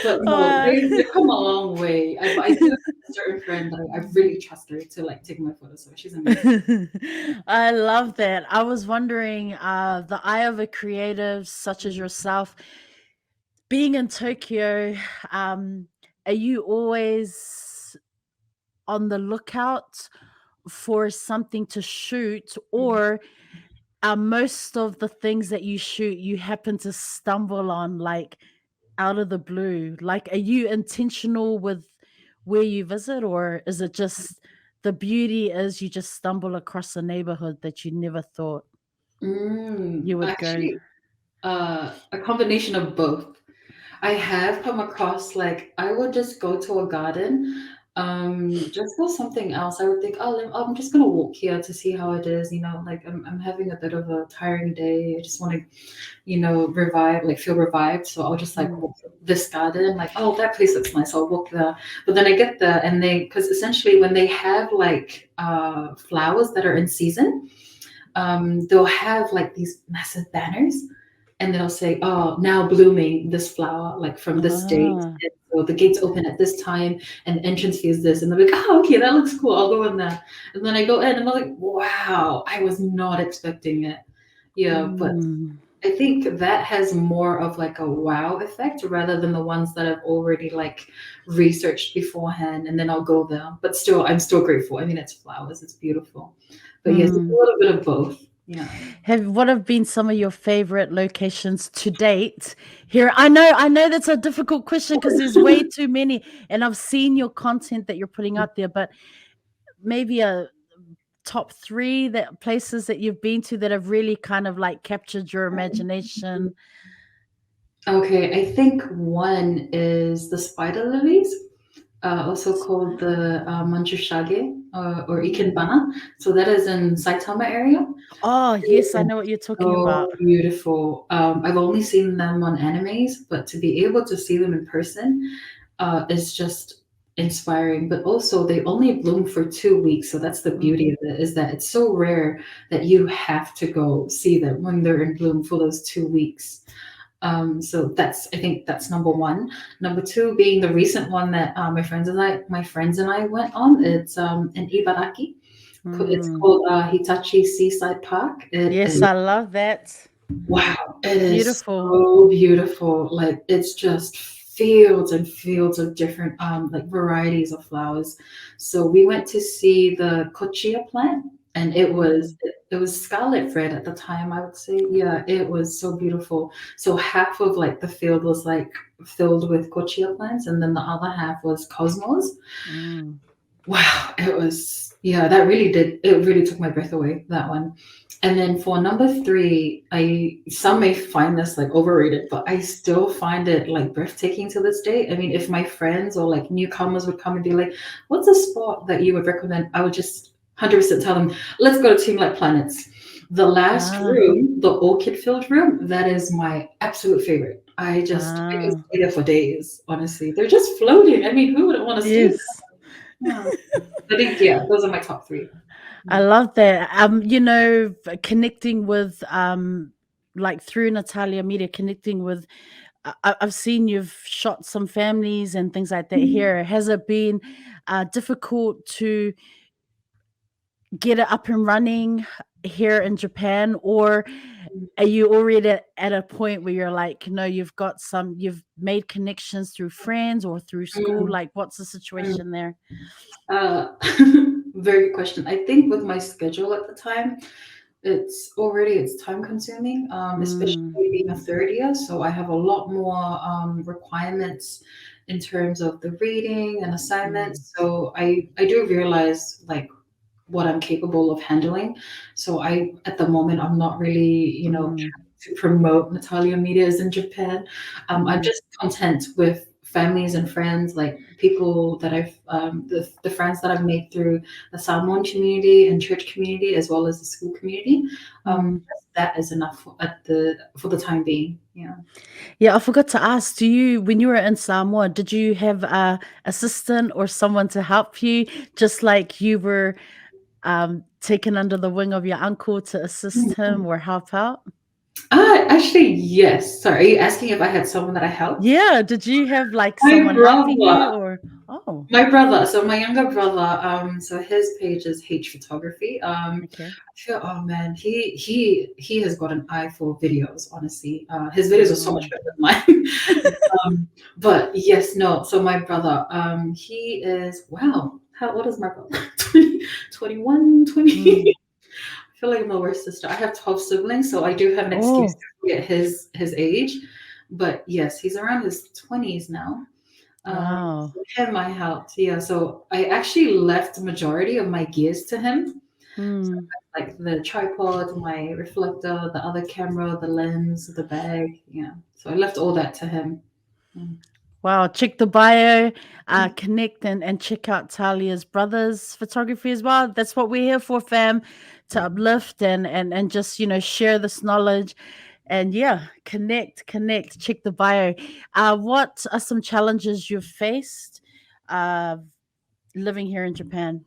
But no, Uh, they've come a long way. But I do have a certain friend that I really trust her to like take my photos. So she's amazing. I love that. I was wondering, the eye of a creative such as yourself, being in Tokyo, um, are you always on the lookout for something to shoot, or most of the things that you shoot you happen to stumble on like out of the blue? Like, are you intentional with where you visit, or is it just the beauty is you just stumble across a neighborhood that you never thought you would go? Actually, a combination of both. I have come across like I would just go to a garden, just for something else. I would think, oh, I'm just gonna walk here to see how it is. Like I'm having a bit of a tiring day. I just want to, revive, like feel revived. So I'll just like Mm, walk this garden. Like, oh, that place looks nice. I'll walk there. But then I get there, and because essentially when they have like flowers that are in season, they'll have like these massive banners, and they'll say, "Oh, now blooming this flower, like from this date." ah, And so the gates open at this time, and entrance fee is this. And they're like, "Oh, okay, that looks cool. I'll go in there." And then I go in, and I'm like, "Wow, I was not expecting it." Yeah, but mm, I think that has more of like a wow effect rather than the ones that I've already like researched beforehand, and then I'll go there. But still, I'm still grateful. I mean, it's flowers, it's beautiful. But yes, it's a mm. little bit of both. Yeah. What have been some of your favorite locations to date here? I know that's a difficult question because there's way too many, and I've seen your content that you're putting out there, but maybe a top three that places that you've been to that have really kind of like captured your imagination. Okay, I think one is the spider lilies, also called the manjushage, or Mm. ikenbana. So that is in Saitama area. Oh, yes, I know what you're talking about. So beautiful. I've only seen them on animes, but to be able to see them in person is just inspiring. But also, they only bloom for 2 weeks, so that's the beauty Mm, of it. Is that it's so rare that you have to go see them when they're in bloom for those 2 weeks. So I think that's number one. Number two being the recent one that my friends and I went on. It's in Ibaraki. It's mm. called Hitachi Seaside Park. It Yes, is, I love that. wow, it is Beautiful. so beautiful. Like it's just fields and fields of different like varieties of flowers. So we went to see the kochia plant, and Mm, it was scarlet red at the time, I would say. Yeah, it was so beautiful. So half of like the field was like filled with kochia plants, and then the other half was cosmos. mm, Wow, that it really took my breath away, that one. And then for number three, some may find this like overrated, but I still find it like breathtaking to this day. I mean, if my friends or like newcomers would come and be like, "What's a spot that you would recommend?" I would just 100% tell them, "Let's go to Team Like Planets." The last ah, room, the orchid-filled room, that is my absolute favorite. I can ah, stay there for days, honestly. They're just floating. I mean, who wouldn't want to stay yes. there? I think, yeah, those are my top three. I Yeah. love that. Connecting with like through Natalia Media, connecting with I've seen you've shot some families and things like that Mhm. here. Has it been difficult to get it up and running here in Japan, or are you already at a point where you're like, no, you've made connections through friends or through school? Mm, Like, what's the mm. situation there? Uh, Very good question. I think with my schedule at the time, it's time consuming, especially Mm, being a third year. So I have a lot more requirements in terms of the reading and mm, assignments. So I do realize like what I'm capable of handling. So at the moment, I'm not really, mm, trying to promote Natalia Medias in Japan. I'm mm, just content with families and friends, like people that the friends that I've made through the Samoan community and church community, as well as the school community. mm. That is enough for the time being. Yeah. Yeah, I forgot to ask, when you were in Samoa, did you have a assistant or someone to help you, just like you were taken under the wing of your uncle to assist him or help out? Actually, yes. Sorry, are you asking if I had someone that I helped? Yeah, did you have like My someone helping you brother. or oh, My brother, so my younger brother, so his page is H Photography. okay. I feel, oh man, he has got an eye for videos. Honestly, his videos are so much Oh. better than mine. But yes, no. So my brother, he is wow. How old is my brother? 20, 21, 20. Mm. I feel like I'm the worst sister. I have 12 siblings, so I do have an excuse Oh, to forget his age. But yes, he's around his 20s now. wow. So him I helped. Yeah, so I actually left the majority of my gears to him. So Mm. like the tripod, my reflector, the other camera, the lens, the bag. Yeah. So I left all that to him. Mm. Wow, check the bio, connect and check out Talia's brother's photography as well. That's what we're here for, fam, to uplift and just share this knowledge, and yeah, connect. Check the bio. What are some challenges you've faced, uh, living here in Japan?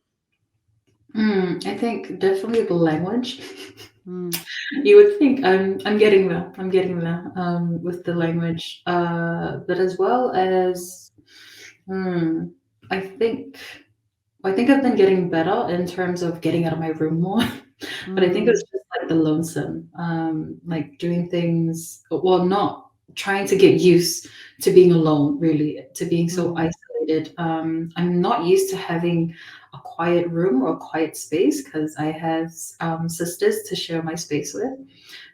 I think definitely the language. Mm, You would think I'm getting there. I'm getting there with the language, but as well as hmm, I think I think I've been getting better in terms of getting out of my room more. But I think it's mm, just like the lonesome, like doing things, well, not trying to get used to being alone, really, to being so mm, isolated. I'm not used to having a quiet room or a quiet space because I have sisters to share my space with.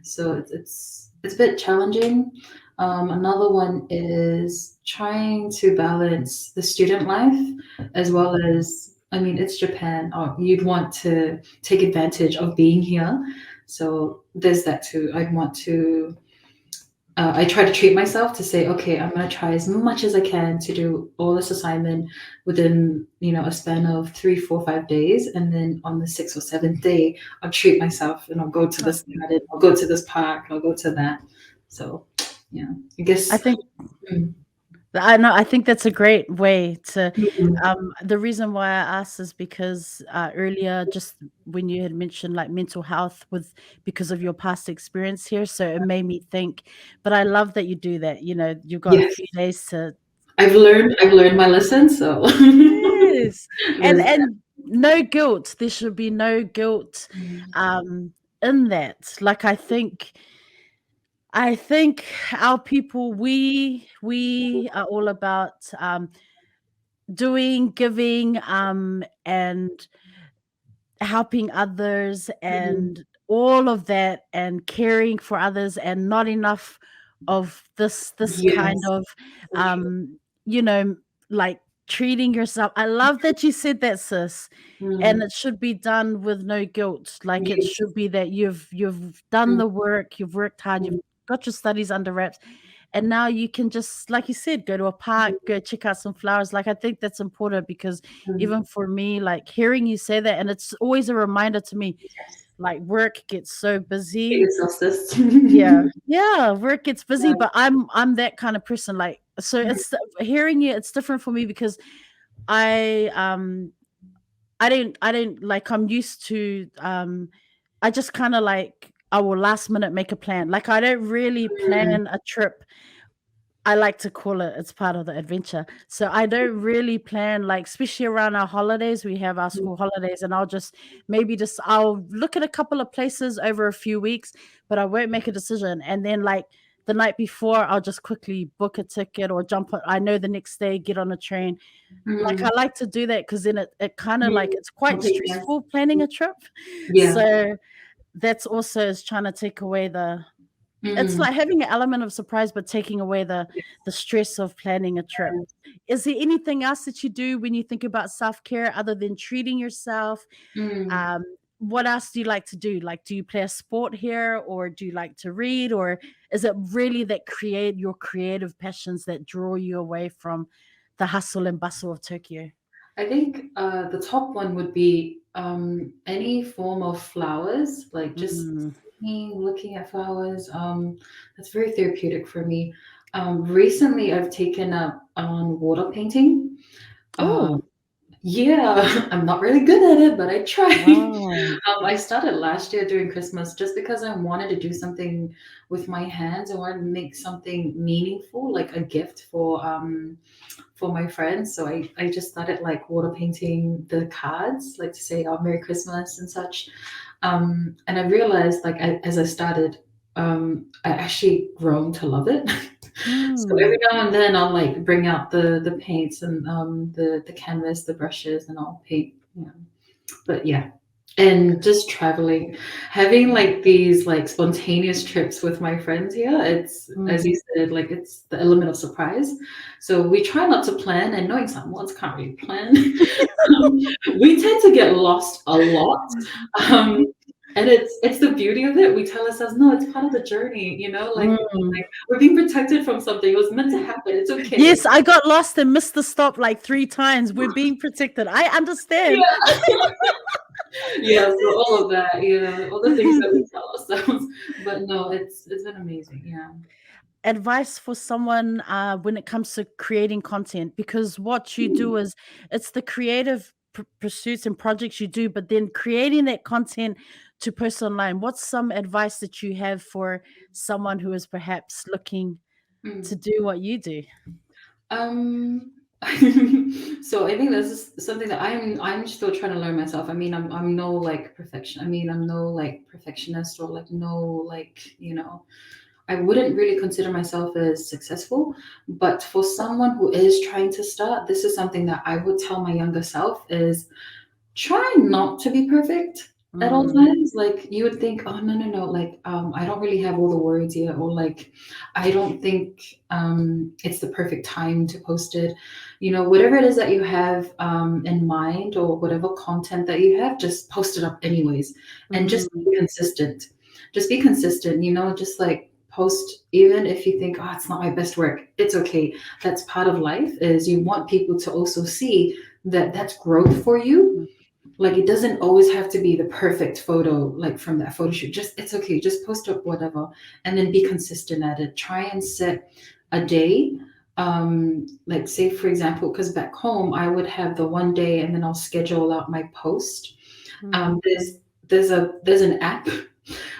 So it's a bit challenging. Another one is trying to balance the student life as well as, I mean, it's Japan. You'd want to take advantage of being here. So there's that too. I'd want to. I try to treat myself to say, okay, I'm going to try as much as I can to do all this assignment within, a span of 3, 4, 5 days, and then on the sixth or seventh day, I'll treat myself and I'll go to this okay. garden, I'll go to this park, I'll go to that. So, yeah, I I guess. think Mm, I know. I think that's a great way to. mm, The reason why I asked is because earlier, just when you had mentioned like mental health with because of your past experience here, so it made me think. But I love that you do that. You've got a yes, few days to. I've learned my lesson. So Yes, and there's that. and no guilt. There should be no guilt Mm, um, in that. Like I think our people we are all about doing, giving, and helping others mm, and all of that and caring for others and not enough of this kind yes, of so true. um you know like treating yourself. I love that you said that, sis. And Mm, it should be done with no guilt. Like it yes, should be that you've done mm, the work, you've worked hard, you've mm, got your studies under wraps, and now you can just, like you said, go to a park, mm, go check out some flowers. Like I think that's important because mm. even for me, like hearing you say that, and it's always a reminder to me, Yes. like work gets so Get busy. yourself this. Yeah, yeah, work gets busy, Yeah. but I'm that kind of person. Like so, Mm, it's hearing you. It's different for me because I I didn't like I'm used to I just kind of like I will last minute make a plan. Like I don't really mm, plan a trip. I like to call it it's part of the adventure. So I don't really plan like especially around our holidays, we have our mm, school holidays and I'll look at a couple of places over a few weeks, but I won't make a decision. And then like the night before I'll just quickly book a ticket or jump on I know the next day, get on a train. Like I mm, like to do that because then it kind of like mm. it's quite Complete sense. stressful planning a trip. Yeah. So that's also is trying to take away the it's Mm. like having an element of surprise, but taking away the stress of planning a trip. Is there anything else that you do when you think about self-care other than treating yourself? Mm. Um, what else do you like to do? Like, do you play a sport here, or do you like to read, or is it really that create your creative passions that draw you away from the hustle and bustle of Tokyo? I think the top one would be any form of flowers, like just Mm. seeing, looking at flowers. That's very therapeutic for me. Recently, I've taken up on water painting. Um, Oh, Yeah, I'm not really good at it, but I try. Wow. I started last year during Christmas just because I wanted to do something with my hands. I wanted to make something meaningful, like a gift for my friends. So I just started like water painting the cards, like to say Merry Christmas and such. And I realized like as I started, I actually grown to love it. So every Mm. now and then I'll like bring out the paints and the canvas, the brushes, and I'll paint. Yeah. But yeah, and just traveling, having like these like spontaneous trips with my friends here. It's as Mm. you said, like it's the element of surprise. So we try not to plan, and knowing Samoans can't really plan. We tend to get lost a lot. Um, and it's the beauty of it. We tell ourselves, no, it's part of the journey, Mm. like we're being protected from something. It was meant to happen. It's okay. Yes, I got lost and missed the stop like 3 times. We're being protected. I understand. Yeah. Yeah, so all of that, all the things that we tell ourselves. But no, it's been amazing. Yeah. Advice for someone when it comes to creating content, because what you Mm, do is it's the creative pursuits and projects you do, but then creating that content to post online. What's some advice that you have for someone who is perhaps looking to mm. do what you do? Um, so I think this is something that I'm still trying to learn myself. I mean, I'm no like perfection. I mean, I'm no like perfectionist or like no like I wouldn't really consider myself as successful. But for someone who is trying to start, this is something that I would tell my younger self is try not to be perfect at all Mm, times. Like you would think, oh no, like I don't really have all the words yet, or like I don't think it's the perfect time to post it. Whatever it is that you have in mind or whatever content that you have, just post it up anyways, and just mm, be consistent. Just be consistent. Just like post even if you think, oh, it's not my best work, it's okay. That's part of life, is you want people to also see that that's growth for you. mm, Like it doesn't always have to be the perfect photo, like from that photo shoot. Just it's okay. Just post up whatever, and then be consistent at it. Try and set a day. Like say for example, because back home I would have the one day, and then I'll schedule out my post. mm, There's an app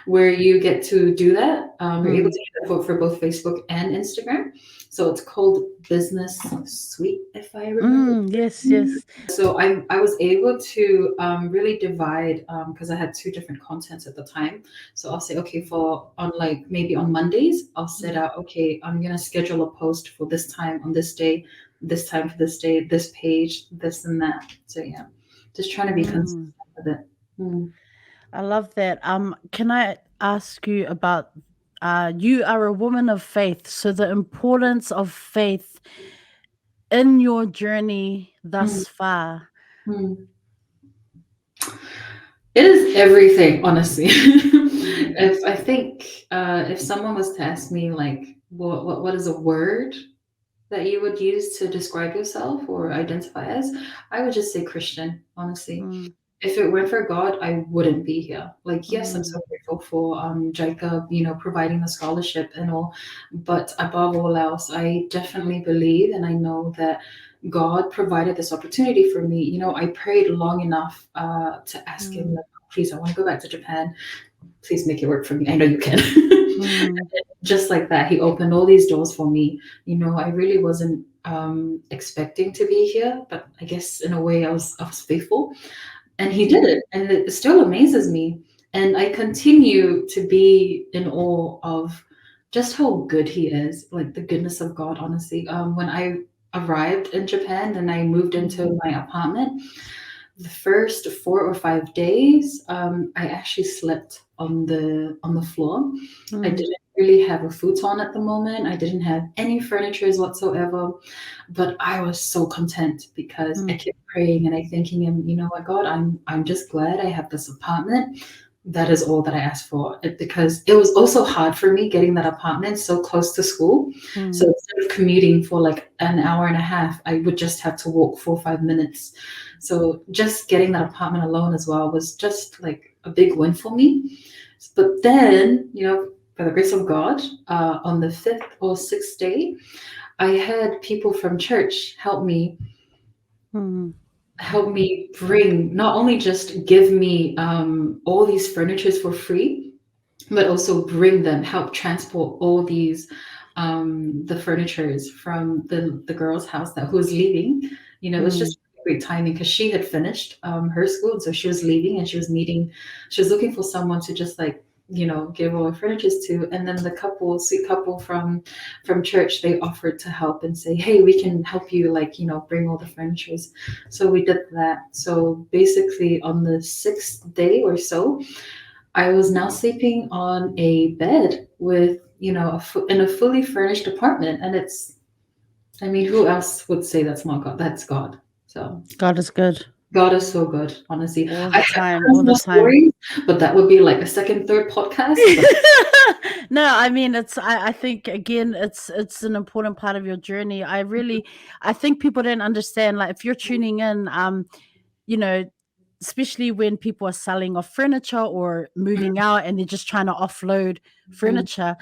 where you get to do that. You're able mm, to do that for both Facebook and Instagram. So it's called Business Suite, if I remember. yes, yes. So I was able to really divide because I had two different contents at the time. So I'll say, okay, for on like maybe on Mondays, I'll set Mm, out, okay, I'm gonna schedule a post for this time on this day, this time for this day, this page, this and that. So yeah, just trying to be consistent mm. with it. Mm. I love that. Can I ask you about you are a woman of faith, so the importance of faith in your journey Mm. thus far. Mm. It is everything, honestly. Mm, If I think if someone was to ask me like what is a word that you would use to describe yourself or identify as, I would just say Christian, honestly. mm, If it weren't for God, I wouldn't be here. Like, yes, I'm so mm, grateful for JICA, providing the scholarship and all. But above all else, I definitely believe and I know that God provided this opportunity for me. I prayed long enough to ask Him, mm, like, please, I want to go back to Japan. Please make it work for me. I know you can. mm, Just like that, he opened all these doors for me. I really wasn't expecting to be here, but I guess in a way I was faithful, and he did mm, it, and it still amazes me. And I continue to be in awe of just how good he is, like the goodness of God, honestly. When I arrived in Japan and I moved mm, into my apartment, the first 4 or 5 days, I actually slept on the floor. I mm, didn't really have a futon at the moment. I didn't have any furnitures whatsoever, but I was so content because I mm, kept praying and I thanking him. You know what, God, I'm just glad I have this apartment. That is all that I asked for. Because it was also hard for me getting that apartment so close to school. So mm, instead of commuting for like an hour and a half, I would just have to walk 4 or 5 minutes. So just getting that apartment alone as well was just like a big win for me. But then, by the grace of God, on the fifth or sixth day, I had people from church help me mm, help me bring, not only just give me all these furnitures for free, but also bring them, help transport all these the furnitures from the girl's house that who was leaving. It was Mm. just great timing because she had finished her school, and so she was leaving, and she was looking for someone to just like give all her furnitures to. And then the couple, sweet couple from church, they offered to help and say, hey, we can help you, like bring all the furnitures. So we did that. So basically on the sixth day or so, I was now sleeping on a bed with, in a fully furnished apartment. And I mean, who else would say that's not God? That's God. So God is good God is so good, honestly. all I the have time, tons all the more time. stories, but that would be like a second, third podcast. But No, I mean I think again it's an important part of your journey. I think people don't understand, like if you're tuning in, you know, especially when people are selling off furniture or mm, moving out and they're just trying to offload mm, furniture,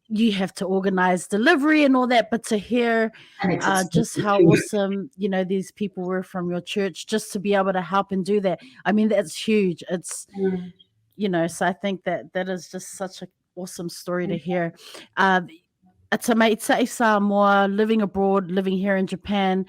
you have to organize delivery and all that. But to hear and it's just expensive how too. awesome, these people were from your church, just to be able to help and do that. I mean, that's huge. It's, Mm, so I think that is just such an awesome story to hear. Uh, a tama'ita'i Samoa, living abroad, living here in Japan,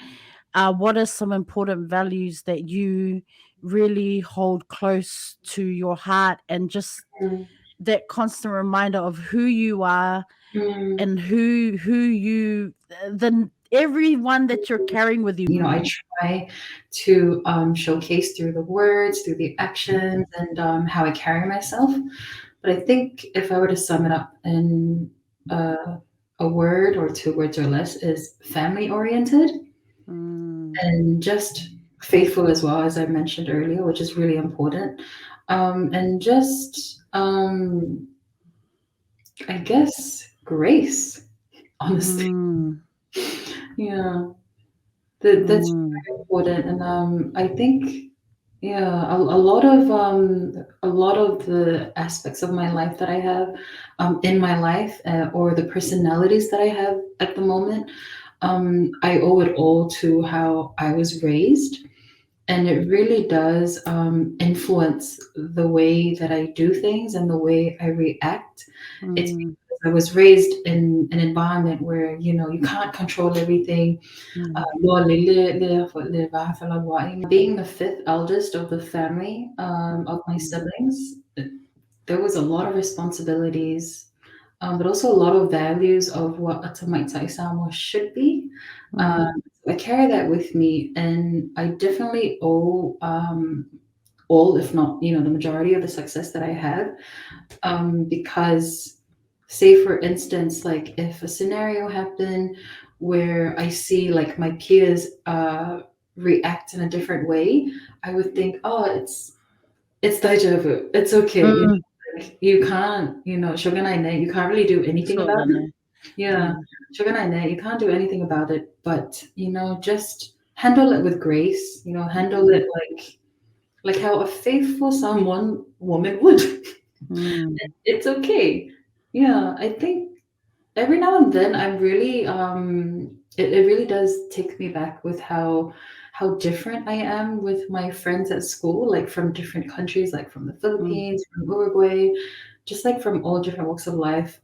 what are some important values that you really hold close to your heart, and just mm, that constant reminder of who you are mm. and who you the everyone that you're carrying with you. I try to showcase through the words, through the actions, and how I carry myself. But I think if I were to sum it up in uh, a word or two words or less, is family oriented Mm, and just faithful as well, as I mentioned earlier, which is really important. And just, I guess, grace, honestly. mm, Yeah, that's mm, very important. And I think, yeah, a lot of the aspects of my life that I have in my life, or the personalities that I have at the moment, I owe it all to how I was raised. And it really does influence the way that I do things and the way I react. It's mm, because I was raised in an environment where, you can't control everything. mm, Being the fifth eldest of the family, of my mm, siblings, there was a lot of responsibilities, but also a lot of values of what a tama'ita'i Samoa should be. mm, Um, I carry that with me, and I definitely owe all, if not, the majority of the success that I have, because, say, for instance, like if a scenario happened where I see like my peers react in a different way, I would think, oh, it's daijoubu, it's okay, mm. like you can't, shogunai you can't really do anything So about it. then, Yeah, mm, shogunai you can't do anything about it, but just handle it with grace, handle mm, it like how a faithful Samoan woman would. mm, It's okay. Yeah, I think every now and then I'm really it really does take me back with how different I am with my friends at school, like from different countries, like from the mm, Philippines, from Uruguay, just like from all different walks of life.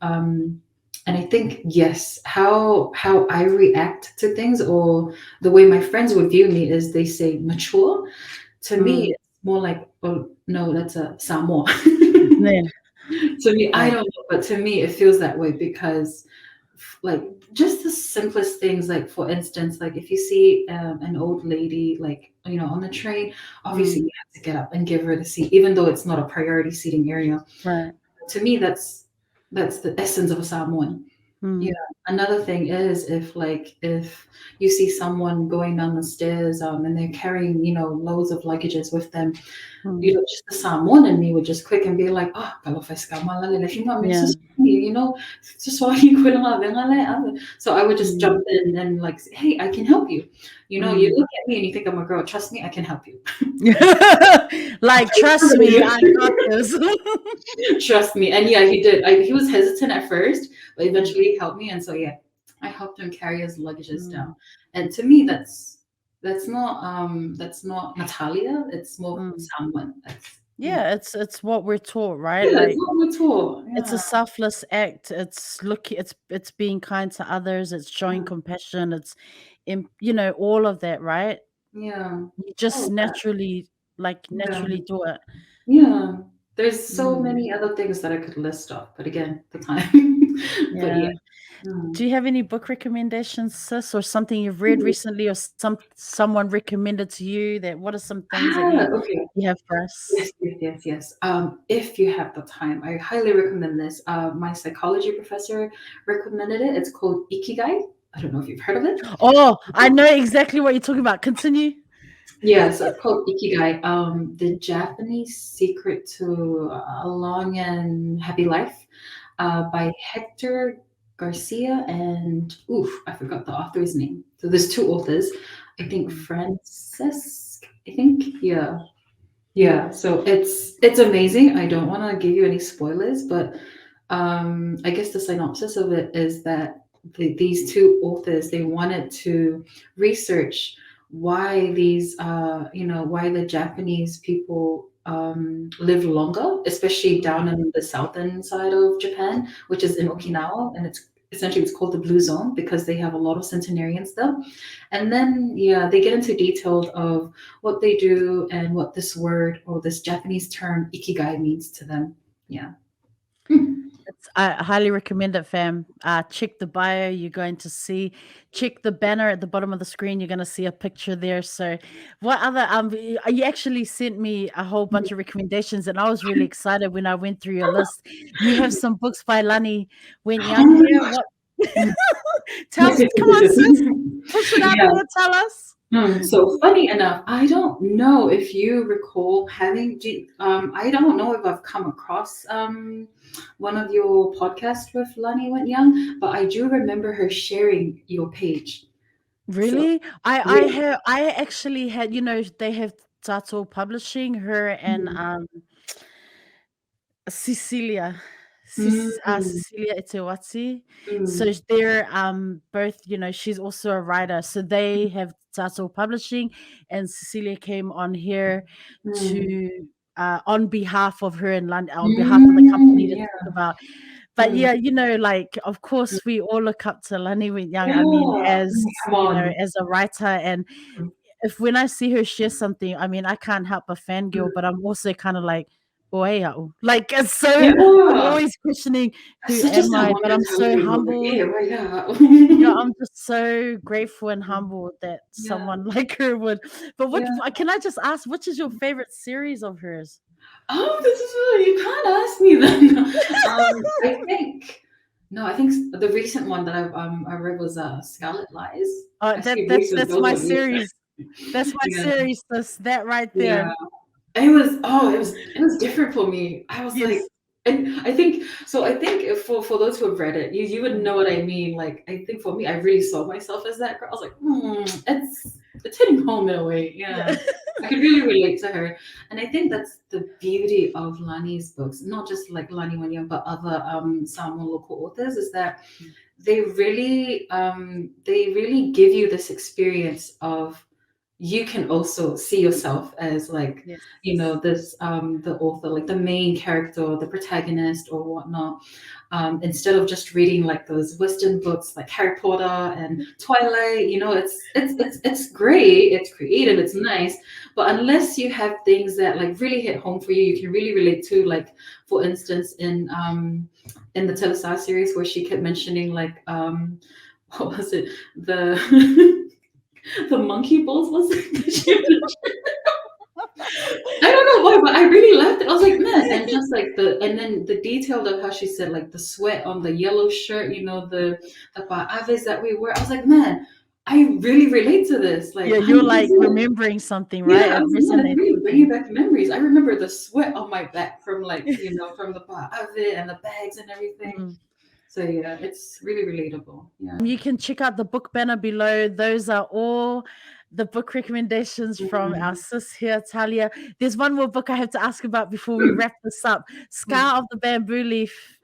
And I think, yes, how I react to things, or the way my friends would view me, is they say mature. To me, mm. it's more like, oh no, that's a Samoa. Yeah, To me, I yeah. don't know, but to me, it feels that way because, like, just the simplest things, like, for instance, like, if you see an old lady, like, on the train, obviously Mm, you have to get up and give her the seat, even though it's not a priority seating area. right. To me, that's the essence of a Samoan. Yeah. Mm, Another thing is, if you see someone going down the stairs, and they're carrying, loads of luggages with them, mm, just the Samoan in me would just quick and be like, oh, kalau faz kamu lali, like, yeah. sesuai ko lang so I would just Mm. jump in and like, say, hey, I can help you. You Mm. look at me and you think I'm a girl. Trust me, I can help you. Like, trust me, I got this. Trust me. And yeah, he did. He was hesitant at first, but Mm, eventually he helped me. And so, yeah, I helped him carry his luggages down. mm, And to me, that's not Natalia. It's more Mm. Samoan. That's yeah. Yeah, it's what we're taught, right? Yeah, it's Like what we're taught. it's a Yeah. selfless act. It's being kind to others. It's showing Yeah. compassion. It's all of that, right? Yeah. You All just of that. Yeah. naturally do it. Yeah. There's so Mm, many other things that I could list off, but again, the time. But yeah. yeah. Mm. Do you have any book recommendations, sis, or something you've read recently, or someone recommended to you? That what are some things that Okay. you have for us? Yes, yes, yes, yes. If you have the time, I highly recommend this. My psychology professor recommended it. It's called Ikigai. I don't know if you've heard of it. Oh, I know exactly what you're talking about. Continue. Yeah, so it's called Ikigai. The Japanese Secret to a Long and Happy Life, by Hector Garcia and oof, I forgot the author's name. So there's two authors. I think Mm. Francis. I think yeah. Yeah, so it's amazing. I don't want to give you any spoilers, but I guess the synopsis of it is that these two authors they wanted to research why why the Japanese people live longer, especially Mm. down in the southern side of Japan, which is in Mm. Okinawa, and it's called the Blue Zone because they have a lot of centenarians there. And then yeah, they get into details of what they do and what this word or this Japanese term ikigai means to them. Yeah. Hmm. I highly recommend it, fam. Check the bio. You're going to see. Check the banner at the bottom of the screen. You're going to see a picture there. So, what other? You actually sent me a whole bunch of recommendations, and I was really excited when I went through your list. You have some books by Lani Went Young Oh here. my What? gosh. Tell us. Come on, sis. Push it out of Yeah. here. Tell us. So funny enough, I don't know if you recall I don't know if I've come across one of your podcasts with Lani Went Young, but I do remember her sharing your page. So Really? I yeah. have. I actually had. They have Tato Publishing her and Mhm. Cecilia, Mm, Cecilia Itewati. So mm, they're both, she's also a writer. So they have Tato Publishing, and Cecilia came on here mm, to on behalf of her and London, on behalf of the company mm, to yeah. talk about. But Mm, yeah, like of course we all look up to Lani Went Young. I mean, yeah. as Come on. as a writer, and Mm, if when I see her share something, I mean, I can't help but fangirl, but I'm also kind of like, wow. Like, it's so, I'm yeah. always questioning who Such a am I, Samoan but I'm so mentality over humbled. here, right? Yeah. I'm just so grateful and humbled that Yeah. someone like her would. But Yeah. can I just ask, which is your favorite series of hers? Oh, this is really, you can't ask me then. I think no, I think the recent one that I read was Scarlet Lies. I see recent, That's those my are recent. series. That's my Yeah. series. That right Yeah. there. It was different for me. I was like, Yes. and I think if for those who have read it, you would Mm, know what I mean. Like I think for me, I really saw myself as that girl. I was like, it's hitting home in a way. Yeah. yeah. I could really relate to her. And I think that's the beauty of Lani's books, not just like Lani Wanya, but other Samoan local authors, is that they really give you this experience of you can also see yourself as like Yes. this the author, like the main character or the protagonist or whatnot, instead of just reading like those western books like Harry Potter and Twilight. It's great, it's creative, it's nice, but unless you have things that like really hit home for you, you can really relate to, like for instance in the Telestar series where she kept mentioning like what was it, the the monkey balls, was it? I don't know why, but I really laughed. I was like, man, and just like and then the detail of how she said like the sweat on the yellow shirt, the pa'aves that we wear. I was like, man, I really relate to this, like Yeah, you're like 100%. remembering something, right? Yeah, I It was like, man, it's resonates really with you. bringing back memories. I remember the sweat on my back from like from the pa'ave and the bags and everything. Mm. So yeah, it's really relatable. Yeah. You can check out the book banner below. Those are all the book recommendations from our Mhm. sis here, Talia. There's one more book I have to ask about before we wrap this up. Hmm. Scar of the Bamboo Leaf.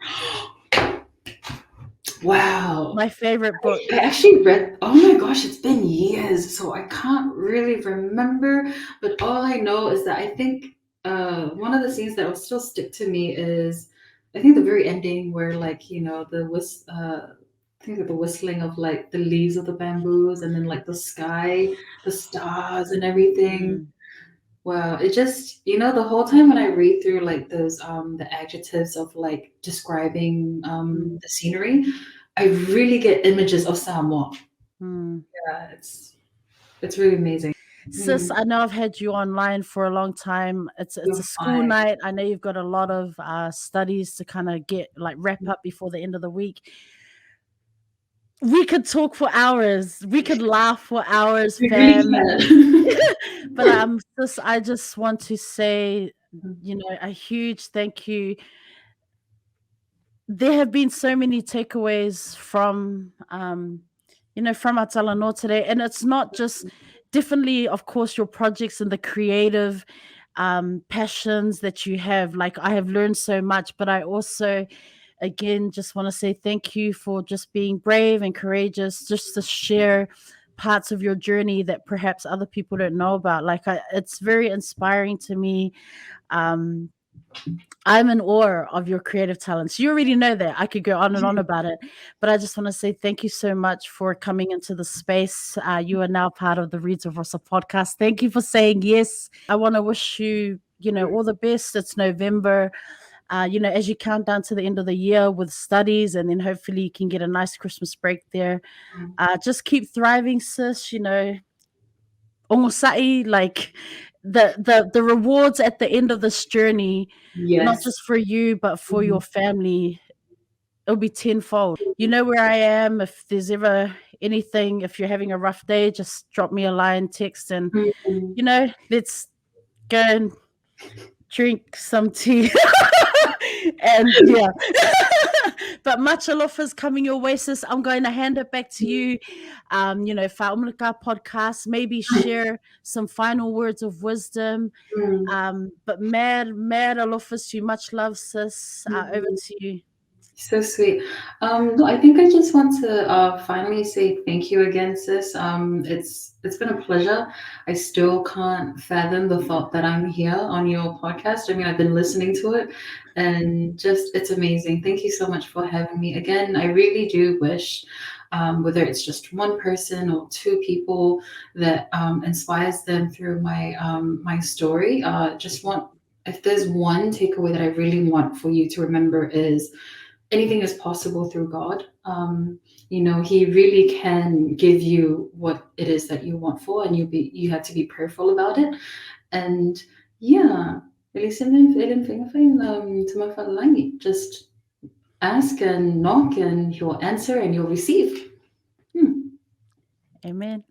Wow. My favorite book. I actually read, oh my gosh, it's been years, so I can't really remember. But all I know is that I think one of the scenes that will still stick to me is, I think the very ending where, like, I think of the whistling of like the leaves of the bamboos and then like the sky, the stars and everything. Mm, Wow, it just, the whole time when I read through like those the adjectives of like describing mm, the scenery, I really get images of Samoa. mm. Yeah, it's really amazing. Sis, Mm, I know I've had you online for a long time. It's you're a school fine. night. I know you've got a lot of studies to kind of get like wrap up before the end of the week. We could talk for hours. We could laugh for hours, We really fam. But can. sis, I just want to say, a huge thank you. There have been so many takeaways from our talanoa today, and it's not just definitely, of course, your projects and the creative passions that you have. Like, I have learned so much, but I also, again, just want to say thank you for just being brave and courageous, just to share parts of your journey that perhaps other people don't know about. It's very inspiring to me. um I'm in awe of your creative talents. You already know that. I could go on and on about it, but I just want to say thank you so much for coming into the space. You are now part of the Reads with Rosa podcast. Thank you for saying yes. I want to wish you, all the best. It's November. As you count down to the end of the year with studies, and then hopefully you can get a nice Christmas break there. Just keep thriving, sis. Ongosai, like the rewards at the end of this journey, not Yes. just for you but for Mhm. your family, it'll be tenfold. You know where I am. If there's ever anything, if you're having a rough day, just drop me a line, text, and Mhm. let's go and drink some tea. And yeah. But much alofa is coming your way, sis. I'm going to hand it back to you. Whaumulika podcast, maybe share some final words of wisdom. Mhm. But mad alofa to you. Much love, sis. Over Mhm. to you. So sweet. No, I think I just want to finally say thank you again, sis. It's been a pleasure. I still can't fathom the thought that I'm here on your podcast. I mean, I've been listening to it, and just it's amazing. Thank you so much for having me again. I really do wish, whether it's just one person or two people, that inspires them through my story. Just want, if there's one takeaway that I really want for you to remember, is anything is possible through God. He really can give you what it is that you want for, and you have to be prayerful about it. And yeah, just ask and knock, and He'll answer, and you'll receive. Hmm. Amen.